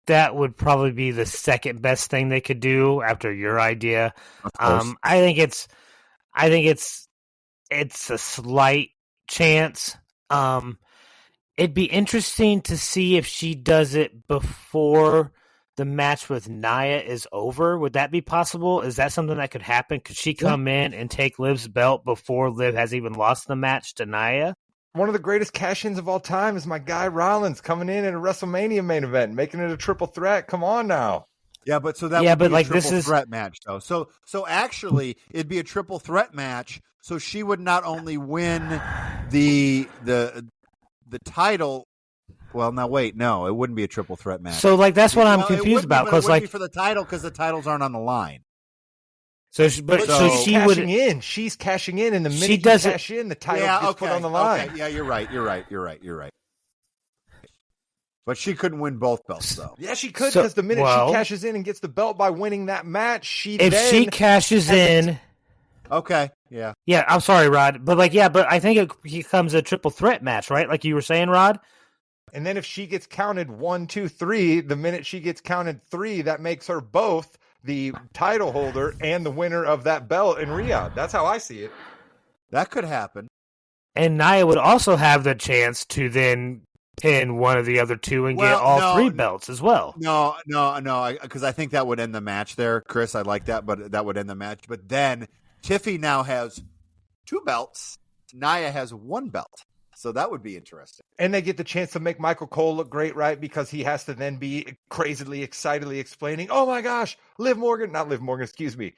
That would probably be the second best thing they could do after your idea. I think it's a slight chance. It'd be interesting to see if she does it before the match with Nia is over. Would that be possible? Is that something that could happen? Could she come in and take Liv's belt before Liv has even lost the match to Nia? One of the greatest cash-ins of all time is my guy Rollins coming in at a WrestleMania main event, making it a triple threat. Come on now. Yeah, but so that would be a triple threat match, though. So actually, it'd be a triple threat match. So she would not only win the title. Well, now wait, no, it wouldn't be a triple threat match. So that's what I'm confused about, because be for the title, because the titles aren't on the line. So she would. She's cashing in, and the minute she does cash in, the title gets put on the line. Okay. Yeah, you're right. But she couldn't win both belts, though. Yeah, she could, because the minute she cashes in and gets the belt by winning that match, she cashes in. Okay. Yeah. Yeah, I'm sorry, Rod, but I think it becomes a triple threat match, right? Like you were saying, Rod. And then if she gets counted 1, 2, 3, the minute she gets counted 3, that makes her both the title holder and the winner of that belt in Riyadh. That's how I see it. That could happen. And Nia would also have the chance to then pin one of the other two and get all 3 belts as well. No, because I think that would end the match there, Chris. I like that, but that would end the match. But then Tiffy now has 2 belts. Nia has 1 belt. So that would be interesting. And they get the chance to make Michael Cole look great, right? Because he has to then be crazily, excitedly explaining, oh my gosh, Tiffy,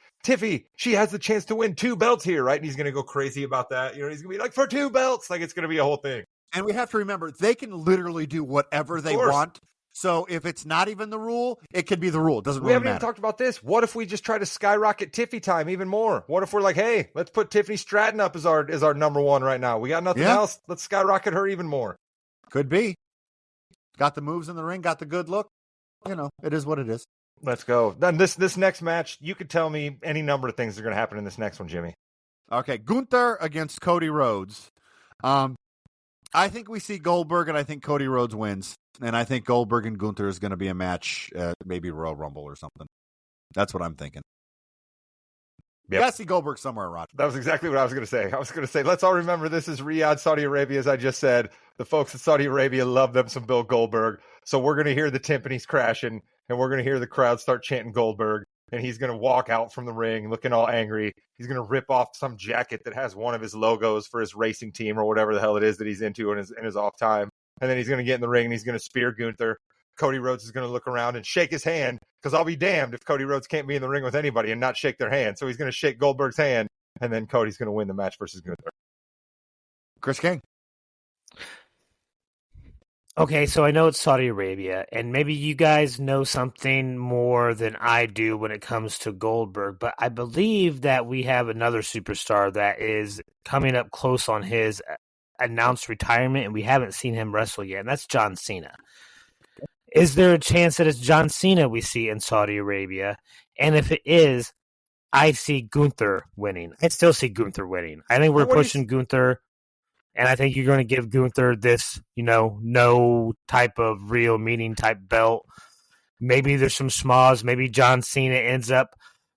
she has the chance to win 2 belts here, right? And he's going to go crazy about that. He's going to be like, for 2 belts. Like, it's going to be a whole thing. And we have to remember, they can literally do whatever they want. So if it's not even the rule, it could be the rule. It doesn't really matter. We haven't even talked about this. What if we just try to skyrocket Tiffy time even more? What if we're like, hey, let's put Tiffany Stratton up as our number 1 right now. We got nothing else. Let's skyrocket her even more. Could be. Got the moves in the ring, got the good look. It is what it is. Let's go. Then this next match, you could tell me any number of things that are going to happen in this next one, Jimmy. Okay, Gunther against Cody Rhodes. I think we see Goldberg, and I think Cody Rhodes wins. And I think Goldberg and Gunther is going to be a match, maybe Royal Rumble or something. That's what I'm thinking. Yep. You got to see Goldberg somewhere, Roger. That was exactly what I was going to say. I was going to say, let's all remember this is Riyadh, Saudi Arabia, as I just said. The folks in Saudi Arabia love them some Bill Goldberg. So we're going to hear the timpanis crashing, and we're going to hear the crowd start chanting Goldberg. And he's going to walk out from the ring looking all angry. He's going to rip off some jacket that has one of his logos for his racing team or whatever the hell it is that he's into in his off time. And then he's going to get in the ring and he's going to spear Gunther. Cody Rhodes is going to look around and shake his hand, because I'll be damned if Cody Rhodes can't be in the ring with anybody and not shake their hand. So he's going to shake Goldberg's hand, and then Cody's going to win the match versus Gunther. Chris King. Okay, so I know it's Saudi Arabia, and maybe you guys know something more than I do when it comes to Goldberg, but I believe that we have another superstar that is coming up close on his announced retirement, and we haven't seen him wrestle yet, and that's John Cena. Is there a chance that it's John Cena we see in Saudi Arabia? And if it is, I see Gunther winning. I still see Gunther winning. I think we're pushing Gunther, and I think you're going to give Gunther this, no type of real meaning type belt. Maybe there's some schmoz. Maybe John Cena ends up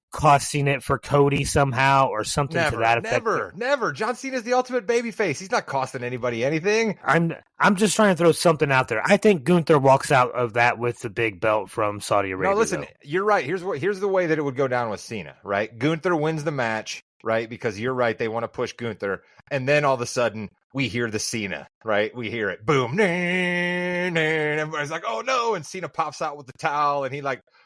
costing it for Cody somehow or something to that effect. Never. John Cena's the ultimate babyface. He's not costing anybody anything. I'm just trying to throw something out there. I think Gunther walks out of that with the big belt from Saudi Arabia. No, listen, you're right. Here's the way that it would go down with Cena, right? Gunther wins the match, right? Because you're right, they want to push Gunther, and then all of a sudden we hear the Cena, right? We hear it, boom, and everybody's like, oh no, and Cena pops out with the towel, and he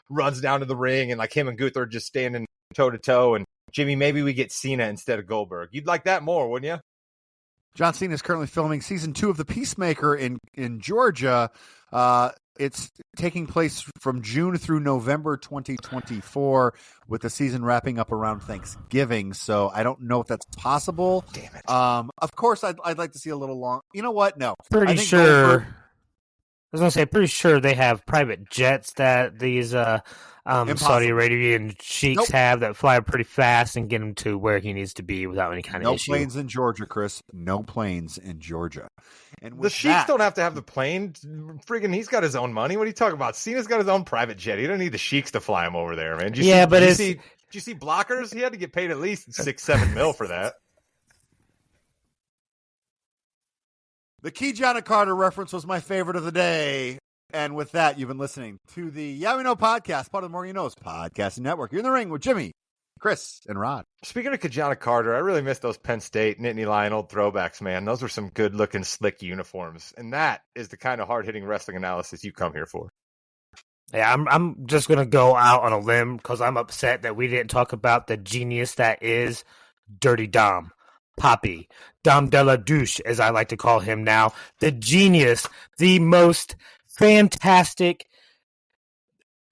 runs down to the ring, and him and Gunther are just standing toe to toe. And Jimmy, maybe we get Cena instead of Goldberg. You'd like that more, wouldn't you? John Cena is currently filming season 2 of The Peacemaker in Georgia. It's taking place from June through November 2024, with the season wrapping up around Thanksgiving. So I don't know if that's possible. Damn it. Of course, I'd like to see a little long. You know what? No. Pretty sure. I was going to say, pretty sure they have private jets that these Saudi Arabian sheiks have that fly pretty fast and get him to where he needs to be without any kind of issue. No planes in Georgia, Chris. No planes in Georgia. And the sheiks don't have to have the plane. Friggin', he's got his own money. What are you talking about? Cena's got his own private jet. He don't need the sheiks to fly him over there, man. Did you see Blockers? He had to get paid at least $6-7 mil for that. The Keyjana Carter reference was my favorite of the day. And with that, you've been listening to the Yeah We Know podcast, part of the More You Knows podcasting network. You're in the ring with Jimmy, Chris, and Rod. Speaking of Keyjana Carter, I really miss those Penn State, Nittany Lion old throwbacks, man. Those were some good-looking, slick uniforms. And that is the kind of hard-hitting wrestling analysis you come here for. Yeah, I'm just going to go out on a limb because I'm upset that we didn't talk about the genius that is Dirty Dom. Poppy, Dom de la Douche, as I like to call him now. The genius, the most fantastic,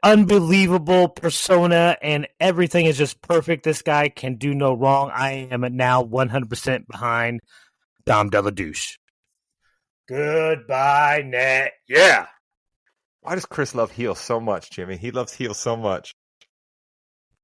unbelievable persona, and everything is just perfect. This guy can do no wrong. I am now 100% behind Dom de la Douche. Goodbye, net. Yeah. Why does Chris love heel so much, Jimmy? He loves heel so much.